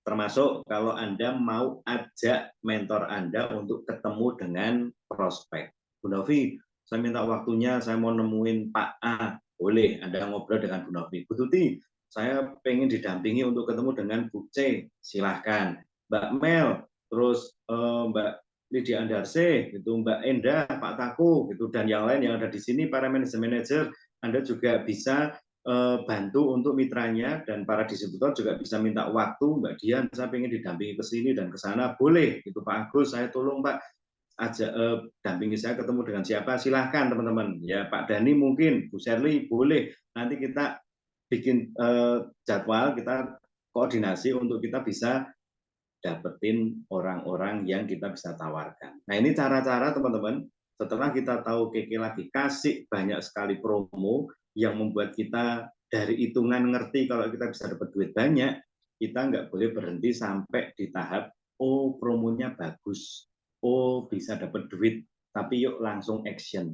[SPEAKER 2] termasuk kalau Anda mau ajak mentor Anda untuk ketemu dengan prospek. Bu Novi, saya minta waktunya, saya mau nemuin Pak A. Boleh, Anda ngobrol dengan Bu Novi. Bu Tuti, saya pengen didampingi untuk ketemu dengan Bu C. Silahkan. Mbak Mel, terus Mbak Lydia Andarse, gitu, Mbak Enda, Pak Taku, gitu, dan yang lain yang ada di sini, para manajer-manajer, Anda juga bisa bantu untuk mitranya, dan para distributor juga bisa minta waktu, Mbak Dian, saya ingin didampingi ke sini dan ke sana, boleh gitu Pak Agus, saya tolong Pak ajak dampingi saya ketemu dengan siapa, silahkan teman-teman ya. Pak Dani mungkin, Bu Sherly boleh, nanti kita bikin jadwal, kita koordinasi untuk kita bisa dapetin orang-orang yang kita bisa tawarkan. Nah, ini cara-cara teman-teman, setelah kita tahu Keke lagi kasih banyak sekali promo yang membuat kita dari hitungan ngerti kalau kita bisa dapat duit banyak, kita nggak boleh berhenti sampai di tahap, oh promonya bagus, oh bisa dapat duit, tapi yuk langsung action,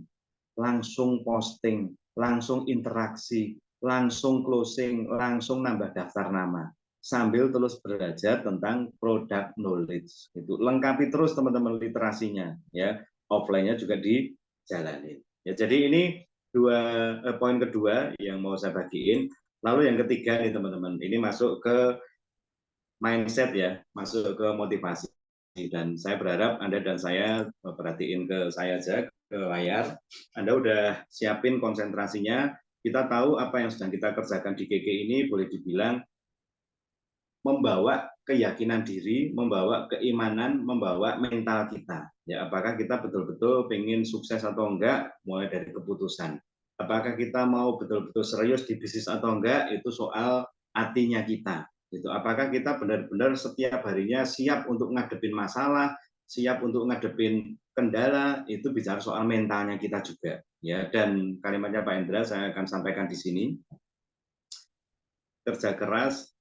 [SPEAKER 2] langsung posting, langsung interaksi, langsung closing, langsung nambah daftar nama, sambil terus belajar tentang product knowledge. Itu lengkapi terus teman-teman literasinya, ya. Offline-nya juga dijalanin. Ya, jadi ini poin kedua yang mau saya bagiin. Lalu yang ketiga nih teman-teman, ini masuk ke mindset ya, masuk ke motivasi. Dan saya berharap Anda dan saya perhatiin ke saya aja, ke layar. Anda udah siapin konsentrasinya. Kita tahu apa yang sedang kita kerjakan di KK ini boleh dibilang membawa keyakinan diri, membawa keimanan, membawa mental kita. Ya, apakah kita betul-betul pengen sukses atau enggak, mulai dari keputusan. Apakah kita mau betul-betul serius di bisnis atau enggak, itu soal hatinya kita. Itu apakah kita benar-benar setiap harinya siap untuk ngadepin masalah, siap untuk ngadepin kendala, itu bicara soal mentalnya kita juga. Ya, dan kalimatnya Pak Hendra saya akan sampaikan di sini. Kerja keras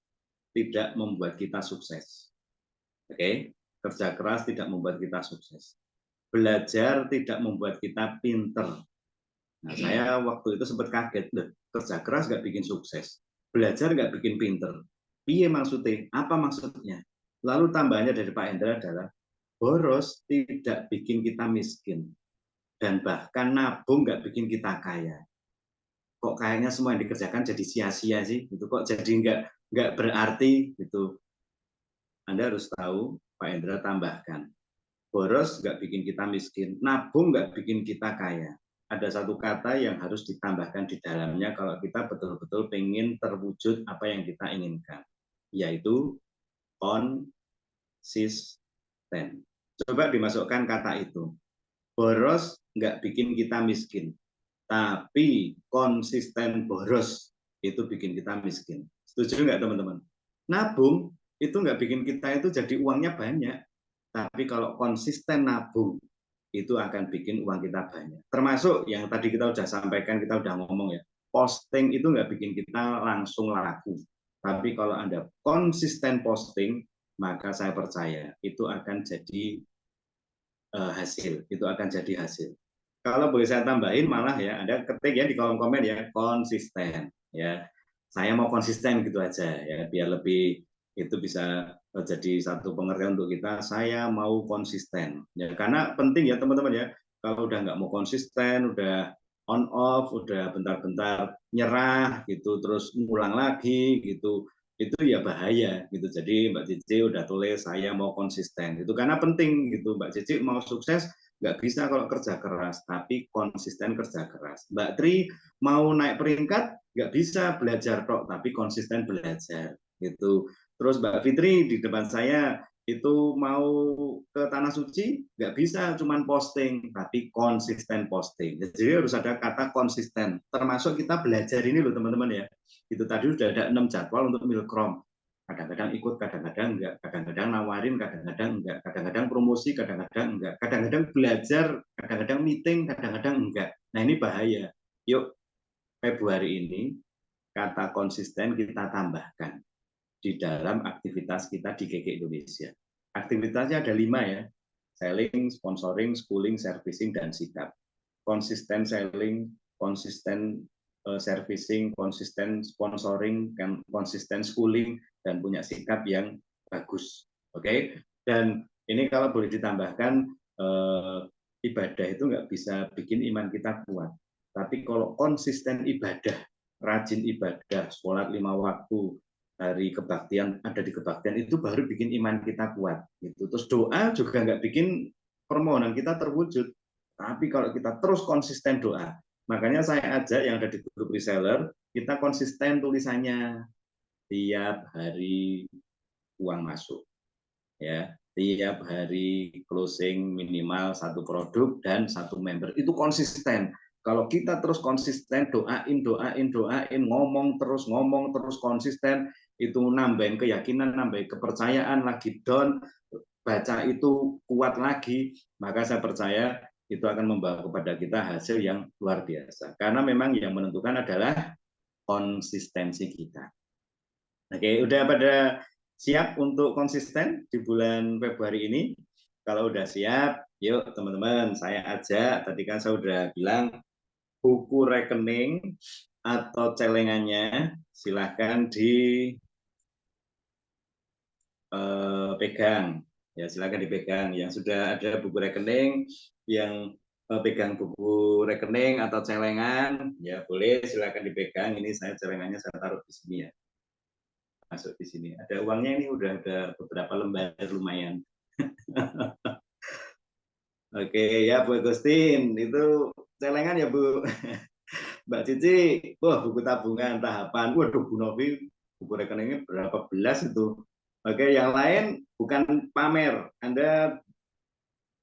[SPEAKER 2] tidak membuat kita sukses. Oke, kerja keras tidak membuat kita sukses. Belajar tidak membuat kita pinter. Nah, saya waktu itu sempat kaget, loh, kerja keras nggak bikin sukses, belajar nggak bikin pinter. Iya maksudnya, apa maksudnya? Lalu tambahnya dari Pak Hendra adalah, boros tidak bikin kita miskin, dan bahkan nabung nggak bikin kita kaya. Kok kayaknya semua yang dikerjakan jadi sia-sia sih? Gitu. Kok jadi nggak berarti gitu? Anda harus tahu, Pak Hendra tambahkan, boros nggak bikin kita miskin, nabung nggak bikin kita kaya. Ada satu kata yang harus ditambahkan di dalamnya kalau kita betul-betul pengen terwujud apa yang kita inginkan, yaitu konsisten. Coba dimasukkan kata itu. Boros nggak bikin kita miskin, tapi konsisten boros itu bikin kita miskin. Setuju nggak teman-teman? Nabung itu nggak bikin kita itu jadi uangnya banyak, tapi kalau konsisten nabung itu akan bikin uang kita banyak. Termasuk yang tadi kita udah sampaikan, kita udah ngomong ya, posting itu nggak bikin kita langsung laku. Tapi kalau Anda konsisten posting, maka saya percaya itu akan jadi hasil. Itu akan jadi hasil. Kalau boleh saya tambahin malah ya, Anda ketik ya di kolom komen ya, konsisten. Ya, saya mau konsisten gitu aja ya, biar lebih itu bisa jadi satu pengertian untuk kita. Saya mau konsisten ya, karena penting ya teman-teman ya. Kalau udah nggak mau konsisten, udah on off, udah bentar-bentar nyerah gitu, terus ngulang lagi gitu, itu ya bahaya gitu. Jadi Mbak Cici udah tulis saya mau konsisten itu karena penting gitu. Mbak Cici mau sukses nggak bisa kalau kerja keras, tapi konsisten kerja keras. Mbak Tri mau naik peringkat nggak bisa belajar kok, tapi konsisten belajar gitu. Terus Mbak Fitri di depan saya itu mau ke tanah suci nggak bisa cuman posting, tapi konsisten posting. Jadi harus ada kata konsisten. Termasuk kita belajar ini loh teman-teman ya. Itu tadi sudah ada 6 jadwal untuk Milkrom. Kadang-kadang ikut, kadang-kadang enggak, kadang-kadang nawarin, kadang-kadang enggak, kadang-kadang promosi, kadang-kadang enggak, kadang-kadang belajar, kadang-kadang meeting, kadang-kadang enggak. Nah ini bahaya. Yuk Februari ini kata konsisten kita tambahkan di dalam aktivitas kita di KK Indonesia. Aktivitasnya ada 5 ya, selling, sponsoring, schooling, servicing, dan sikap. Konsisten selling, konsisten servicing, konsisten sponsoring, konsisten schooling, dan punya sikap yang bagus. Oke, dan ini kalau boleh ditambahkan, ibadah itu nggak bisa bikin iman kita kuat. Tapi kalau konsisten ibadah, rajin ibadah, sholat 5 waktu, hari kebaktian, ada di kebaktian, itu baru bikin iman kita kuat. Gitu. Terus doa juga nggak bikin permohonan kita terwujud. Tapi kalau kita terus konsisten doa, makanya saya ajak yang ada di grup reseller, kita konsisten tulisannya tiap hari uang masuk. Ya, tiap hari closing minimal 1 produk dan 1 member. Itu konsisten. Kalau kita terus konsisten, doain, ngomong terus konsisten, itu nambahin keyakinan, nambahin kepercayaan, lagi down, baca itu kuat lagi, maka saya percaya itu akan membawa kepada kita hasil yang luar biasa. Karena memang yang menentukan adalah konsistensi kita. Oke, udah pada siap untuk konsisten di bulan Februari ini? Kalau udah siap, yuk teman-teman, saya ajak, tadi kan saya udah bilang, buku rekening atau celengannya silahkan dipegang. Ya, silahkan dipegang. Yang sudah ada buku rekening, yang pegang buku rekening atau celengan, ya boleh silahkan dipegang. Ini saya celengannya saya taruh di sini ya. Masuk di sini. Ada uangnya ini udah ada beberapa lembar lumayan. Oke ya Bu Agustin, itu celengan ya Bu. Mbak Cici, wah buku tabungan tahapan. Waduh Bu Novi, buku rekeningnya berapa belas itu. Oke, yang lain bukan pamer. Anda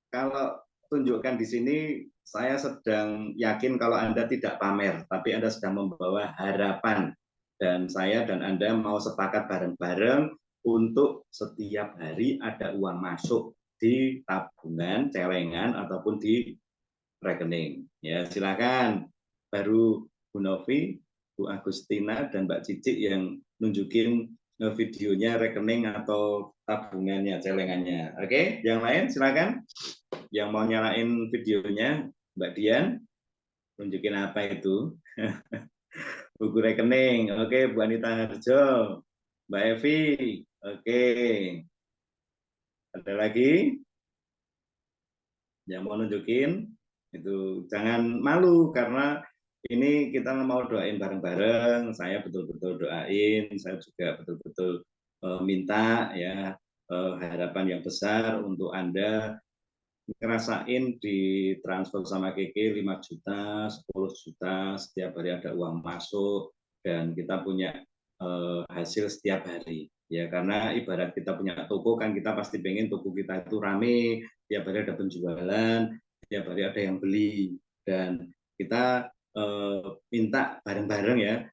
[SPEAKER 2] kalau tunjukkan di sini, saya sedang yakin kalau Anda tidak pamer, tapi Anda sedang membawa harapan. Dan saya dan Anda mau sepakat bareng-bareng untuk setiap hari ada uang masuk. di tabungan, celengan, ataupun di rekening. Ya, silakan. Baru Bu Novi, Bu Agustina, dan Mbak Cici yang nunjukin videonya rekening atau tabungannya, celengannya. Oke, yang lain silakan. Yang mau nyalain videonya, Mbak Dian, tunjukin apa itu. Buku rekening. Oke, Bu Anita Harjo, Mbak Evi. Oke, ada lagi yang mau nunjukin? Itu jangan malu karena ini kita mau doain bareng-bareng. Saya betul-betul doain, saya juga betul-betul minta ya harapan yang besar untuk Anda ngerasain di transfer sama Keke 5 juta, 10 juta, setiap hari ada uang masuk, dan kita punya hasil setiap hari. Ya, karena ibarat kita punya toko kan kita pasti pengen toko kita itu rame, tiap hari ada penjualan, tiap hari ada yang beli, dan kita minta bareng-bareng ya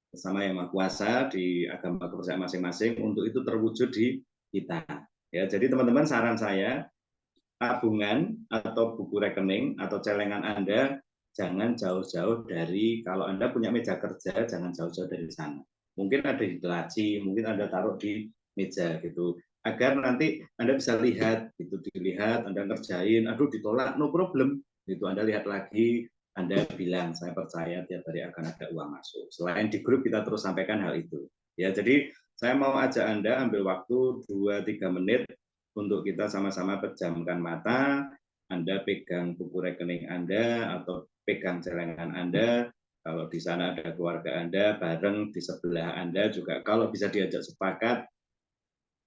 [SPEAKER 2] bersama Yang Maha Kuasa di agama kepercayaan masing-masing untuk itu terwujud di kita. Ya, jadi teman-teman saran saya tabungan atau buku rekening atau celengan Anda jangan jauh-jauh dari, kalau Anda punya meja kerja jangan jauh-jauh dari sana. Mungkin ada di laci, mungkin Anda taruh di meja gitu. Agar nanti Anda bisa lihat, gitu, dilihat, Anda ngerjain, aduh ditolak, no problem. Itu Anda lihat lagi, Anda bilang, saya percaya tiap hari akan ada uang masuk. Selain di grup kita terus sampaikan hal itu. Ya, jadi saya mau ajak Anda ambil waktu 2-3 menit untuk kita sama-sama pejamkan mata, Anda pegang buku rekening Anda atau pegang celengan Anda, kalau di sana ada keluarga Anda, bareng di sebelah Anda juga, kalau bisa diajak sepakat,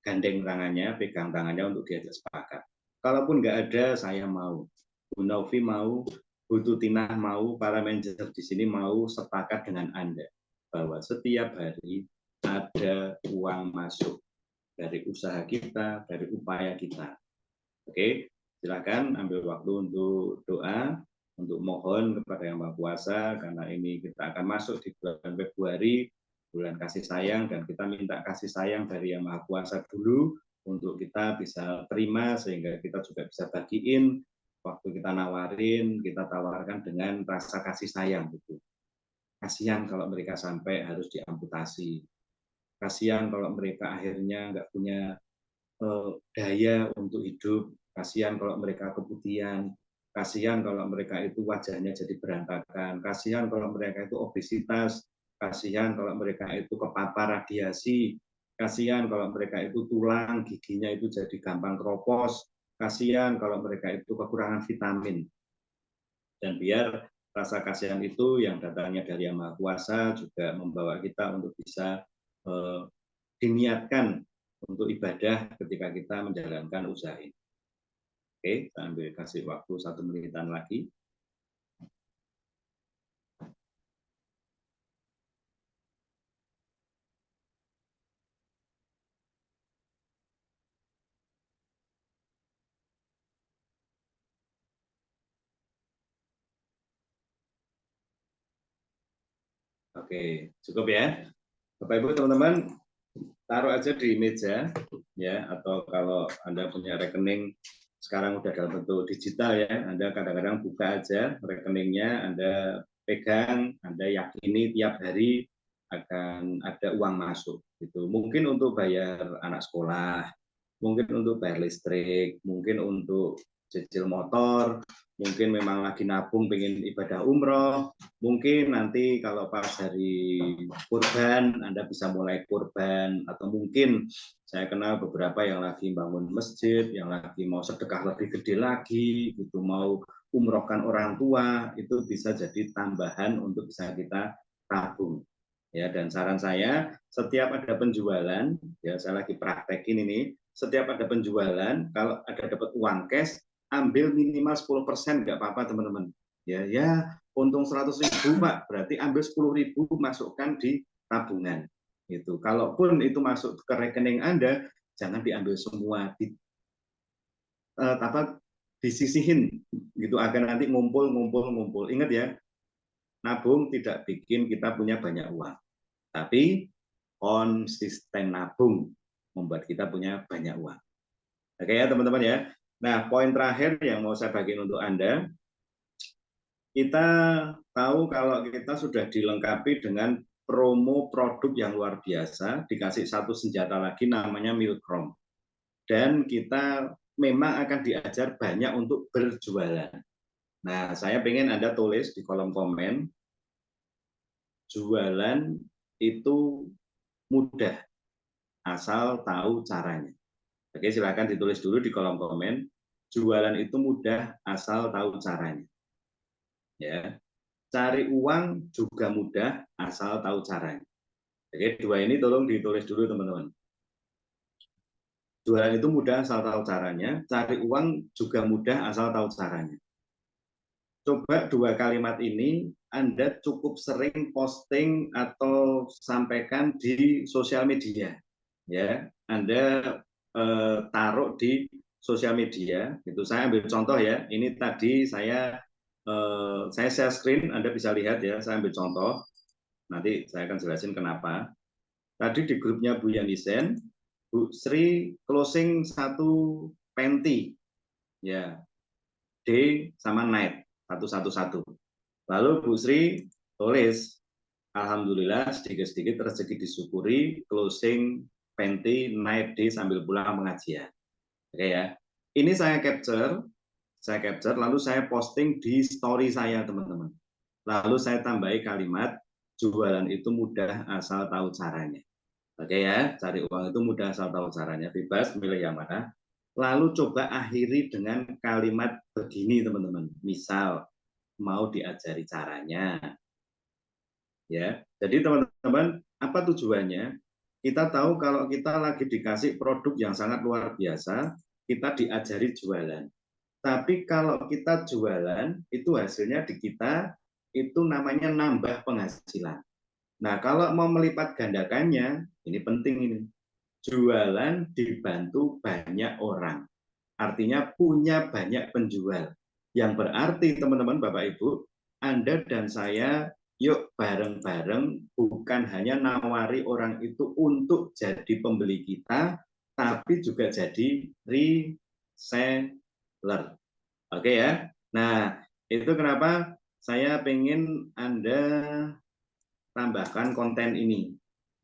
[SPEAKER 2] gandeng tangannya, pegang tangannya untuk diajak sepakat. Kalaupun nggak ada, saya mau. Bu Novi mau, Bu Tutinah mau, para manajer di sini mau sepakat dengan Anda bahwa setiap hari ada uang masuk dari usaha kita, dari upaya kita. Oke, silakan ambil waktu untuk doa, untuk mohon kepada Yang Maha Kuasa, karena ini kita akan masuk di bulan Februari, bulan kasih sayang, dan kita minta kasih sayang dari Yang Maha Kuasa dulu, untuk kita bisa terima, sehingga kita juga bisa bagiin, waktu kita nawarin, kita tawarkan dengan rasa kasih sayang. Gitu. Kasihan kalau mereka sampai harus diamputasi. Kasihan kalau mereka akhirnya nggak punya daya untuk hidup, kasihan kalau mereka keputihan, kasihan kalau mereka itu wajahnya jadi berantakan, kasihan kalau mereka itu obesitas, kasihan kalau mereka itu kepapar radiasi, kasihan kalau mereka itu tulang giginya itu jadi gampang keropos, kasihan kalau mereka itu kekurangan vitamin. Dan biar rasa kasihan itu yang datangnya dari Yang Maha Kuasa juga membawa kita untuk bisa diniatkan untuk ibadah ketika kita menjalankan usaha ini. Oke, sambil kasih waktu 1 menitan lagi. Oke, cukup ya. Bapak Ibu teman-teman, taruh aja di meja ya, atau kalau Anda punya rekening sekarang udah dalam bentuk digital ya, Anda kadang-kadang buka aja rekeningnya, Anda pegang, Anda yakini tiap hari akan ada uang masuk gitu. Mungkin untuk bayar anak sekolah, mungkin untuk bayar listrik, mungkin untuk cicil motor, mungkin memang lagi nabung pengen ibadah umroh, mungkin nanti kalau pas hari kurban Anda bisa mulai kurban, atau mungkin saya kenal beberapa yang lagi bangun masjid, yang lagi mau sedekah lebih gede lagi, gitu, mau umrohkan orang tua, itu bisa jadi tambahan untuk bisa kita tabung. Ya, dan saran saya, setiap ada penjualan, ya saya lagi praktekin ini, setiap ada penjualan, kalau ada dapat uang cash, ambil minimal 10%, nggak apa-apa teman-teman. Ya, untung 100.000 Pak, berarti ambil 10.000 masukkan di tabungan. Itu. Kalaupun itu masuk ke rekening Anda, jangan diambil semua, disisihin gitu agar nanti ngumpul. Ingat ya, nabung tidak bikin kita punya banyak uang, tapi konsisten nabung membuat kita punya banyak uang. Oke ya teman-teman ya. Nah, poin terakhir yang mau saya bagikan untuk Anda, kita tahu kalau kita sudah dilengkapi dengan promo produk yang luar biasa, dikasih satu senjata lagi namanya Milkrom. Dan kita memang akan diajar banyak untuk berjualan. Nah, saya ingin Anda tulis di kolom komen, jualan itu mudah, asal tahu caranya. Oke, silakan ditulis dulu di kolom komen, jualan itu mudah, asal tahu caranya. Ya, cari uang juga mudah, asal tahu caranya. Oke, dua ini tolong ditulis dulu teman-teman. Jualan itu mudah asal tahu caranya, cari uang juga mudah asal tahu caranya. Coba dua kalimat ini Anda cukup sering posting atau sampaikan di sosial media. Ya, Anda taruh di sosial media. Itu saya ambil contoh ya. Ini tadi saya share screen, Anda bisa lihat ya. Saya ambil contoh. Nanti saya akan jelasin kenapa. Tadi di grupnya Bu Yanisen, Bu Sri closing satu penti, ya D sama night 111. Lalu Bu Sri tulis, alhamdulillah sedikit-sedikit rezeki disyukuri, closing penti night D sambil pulang pengajian. Oke ya, ini saya capture lalu saya posting di story saya teman-teman. Lalu saya tambahi kalimat jualan itu mudah asal tahu caranya. Oke ya, cari uang itu mudah asal tahu caranya, bebas milih yang mana. Lalu coba akhiri dengan kalimat begini teman-teman. Misal mau diajari caranya. Ya. Jadi teman-teman, apa tujuannya? Kita tahu kalau kita lagi dikasih produk yang sangat luar biasa, kita diajari jualan. Tapi kalau kita jualan, itu hasilnya di kita itu namanya nambah penghasilan. Nah, kalau mau melipat gandakannya, ini penting ini. Jualan dibantu banyak orang. Artinya punya banyak penjual. Yang berarti teman-teman Bapak Ibu, Anda dan saya yuk bareng-bareng bukan hanya nawari orang itu untuk jadi pembeli kita, tapi juga jadi reseller. Oke ya. Nah, itu kenapa saya pengen Anda tambahkan konten ini.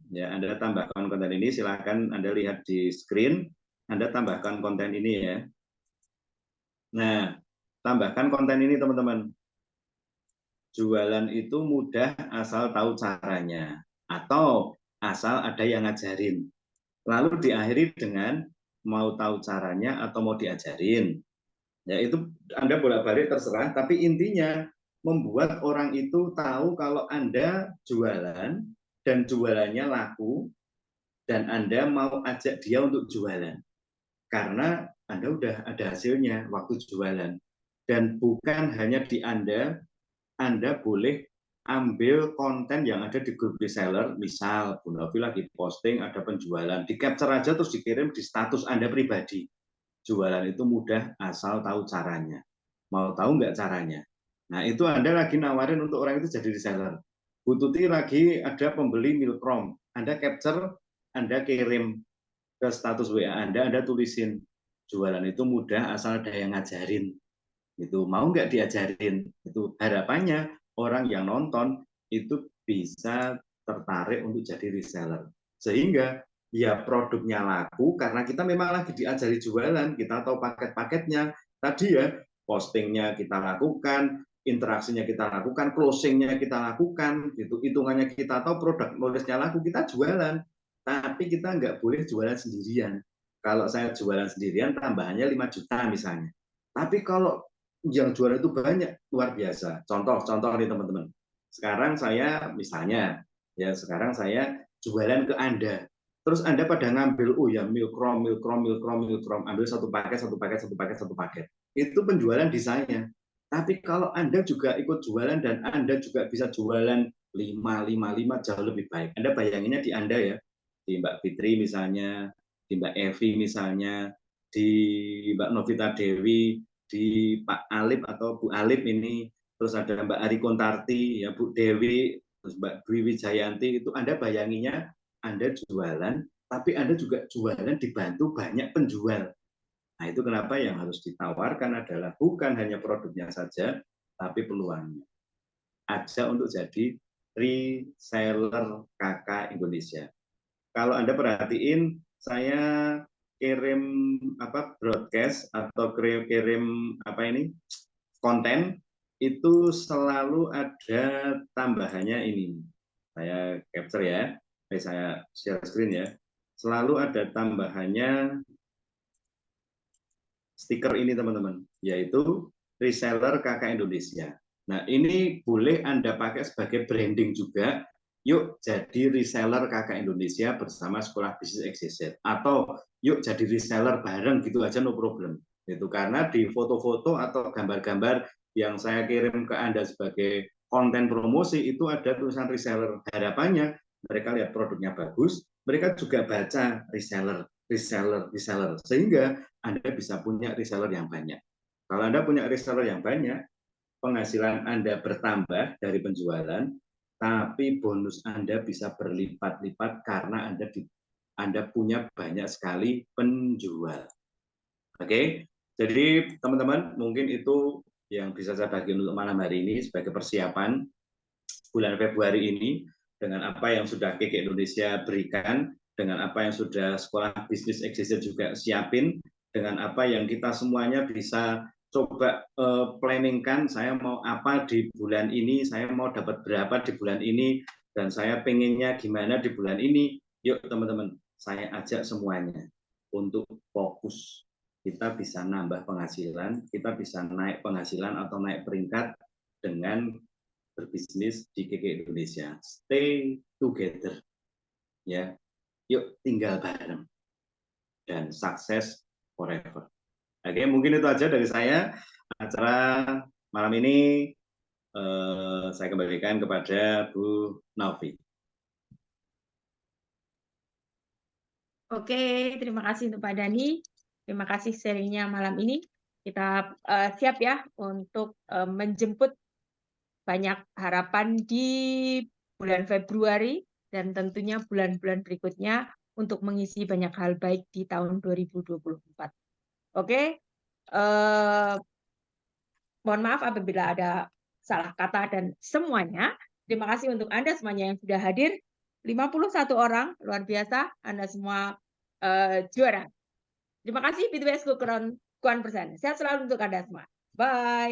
[SPEAKER 2] Ya, Anda tambahkan konten ini, silakan Anda lihat di screen, Anda tambahkan konten ini ya. Nah, tambahkan konten ini teman-teman. Jualan itu mudah asal tahu caranya, atau asal ada yang ngajarin. Lalu diakhiri dengan mau tahu caranya atau mau diajarin. Ya, itu Anda bolak-balik terserah, tapi intinya membuat orang itu tahu kalau Anda jualan dan jualannya laku, dan Anda mau ajak dia untuk jualan. Karena Anda udah ada hasilnya waktu jualan. Dan bukan hanya di Anda boleh ambil konten yang ada di grup reseller, misal Bu Novi lagi posting ada penjualan, di capture aja terus dikirim di status Anda pribadi. Jualan itu mudah asal tahu caranya. Mau tahu nggak caranya? Nah, itu Anda lagi nawarin untuk orang itu jadi reseller. Bu Tuti lagi ada pembeli Milkrom. Anda capture, Anda kirim ke status WA Anda tulisin, jualan itu mudah asal ada yang ngajarin. Itu mau nggak diajarin? Itu harapannya orang yang nonton itu bisa tertarik untuk jadi reseller. Sehingga ya produknya laku karena kita memang lagi diajari jualan, kita tahu paket-paketnya. Tadi ya, postingnya kita lakukan, interaksinya kita lakukan, closingnya kita lakukan, gitu. Hitungannya kita tahu, produk nulisnya laku, kita jualan. Tapi kita nggak boleh jualan sendirian. Kalau saya jualan sendirian, tambahannya 5 juta misalnya. Tapi kalau yang jualan itu banyak, luar biasa. Contoh nih teman-teman. Sekarang saya misalnya, ya sekarang saya jualan ke Anda. Terus Anda pada ngambil, oh ya Milkrom, ambil satu paket. Itu penjualan di saya. Tapi kalau Anda juga ikut jualan dan Anda juga bisa jualan 5 jauh lebih baik. Anda bayanginnya di Anda ya, di Mbak Fitri misalnya, di Mbak Evi misalnya, di Mbak Novita Dewi, di Pak Alip atau Bu Alip ini, terus ada Mbak Ari Kontarti, ya Bu Dewi, terus Mbak Dwi Wijayanti, itu Anda bayanginya Anda jualan, tapi Anda juga jualan dibantu banyak penjual. Nah, itu kenapa yang harus ditawarkan adalah bukan hanya produknya saja, tapi peluangnya. Aja untuk jadi reseller KK Indonesia. Kalau Anda perhatiin, saya kirim broadcast atau kirim konten itu selalu ada tambahannya ini. Saya capture ya, saya share screen ya. Selalu ada tambahannya stiker ini teman-teman, yaitu reseller KK Indonesia. Nah, ini boleh Anda pakai sebagai branding juga. Yuk jadi reseller KK Indonesia bersama Sekolah Bisnis XYZ, atau yuk jadi reseller bareng gitu aja, no problem. Itu karena di foto-foto atau gambar-gambar yang saya kirim ke Anda sebagai konten promosi itu ada tulisan reseller. Harapannya mereka lihat produknya bagus, mereka juga baca reseller, sehingga Anda bisa punya reseller yang banyak. Kalau Anda punya reseller yang banyak, penghasilan Anda bertambah dari penjualan, tapi bonus Anda bisa berlipat-lipat karena Anda punya banyak sekali penjual. Oke, jadi teman-teman, mungkin itu yang bisa saya bagi untuk malam hari ini sebagai persiapan bulan Februari ini, dengan apa yang sudah KK Indonesia berikan, dengan apa yang sudah Sekolah Bisnis XYZ juga siapin, dengan apa yang kita semuanya bisa coba planningkan, saya mau apa di bulan ini, saya mau dapat berapa di bulan ini, dan saya pengennya gimana di bulan ini. Yuk teman-teman, saya ajak semuanya untuk fokus. Kita bisa nambah penghasilan, kita bisa naik penghasilan atau naik peringkat dengan berbisnis di KK Indonesia. Stay together. Ya. Yuk tinggal bareng. Dan sukses forever. Oke, mungkin itu aja dari saya. Acara malam ini saya kembalikan kepada Bu Novi.
[SPEAKER 1] Oke, terima kasih untuk Pak Dhani. Terima kasih sharingnya malam ini. Kita siap ya untuk menjemput banyak harapan di bulan Februari dan tentunya bulan-bulan berikutnya untuk mengisi banyak hal baik di tahun 2024. Oke, mohon maaf apabila ada salah kata dan semuanya. Terima kasih untuk Anda semuanya yang sudah hadir. 51 orang, luar biasa. Anda semua juara. Terima kasih BTS Kuan Persen. Sehat selalu untuk Anda semua. Bye.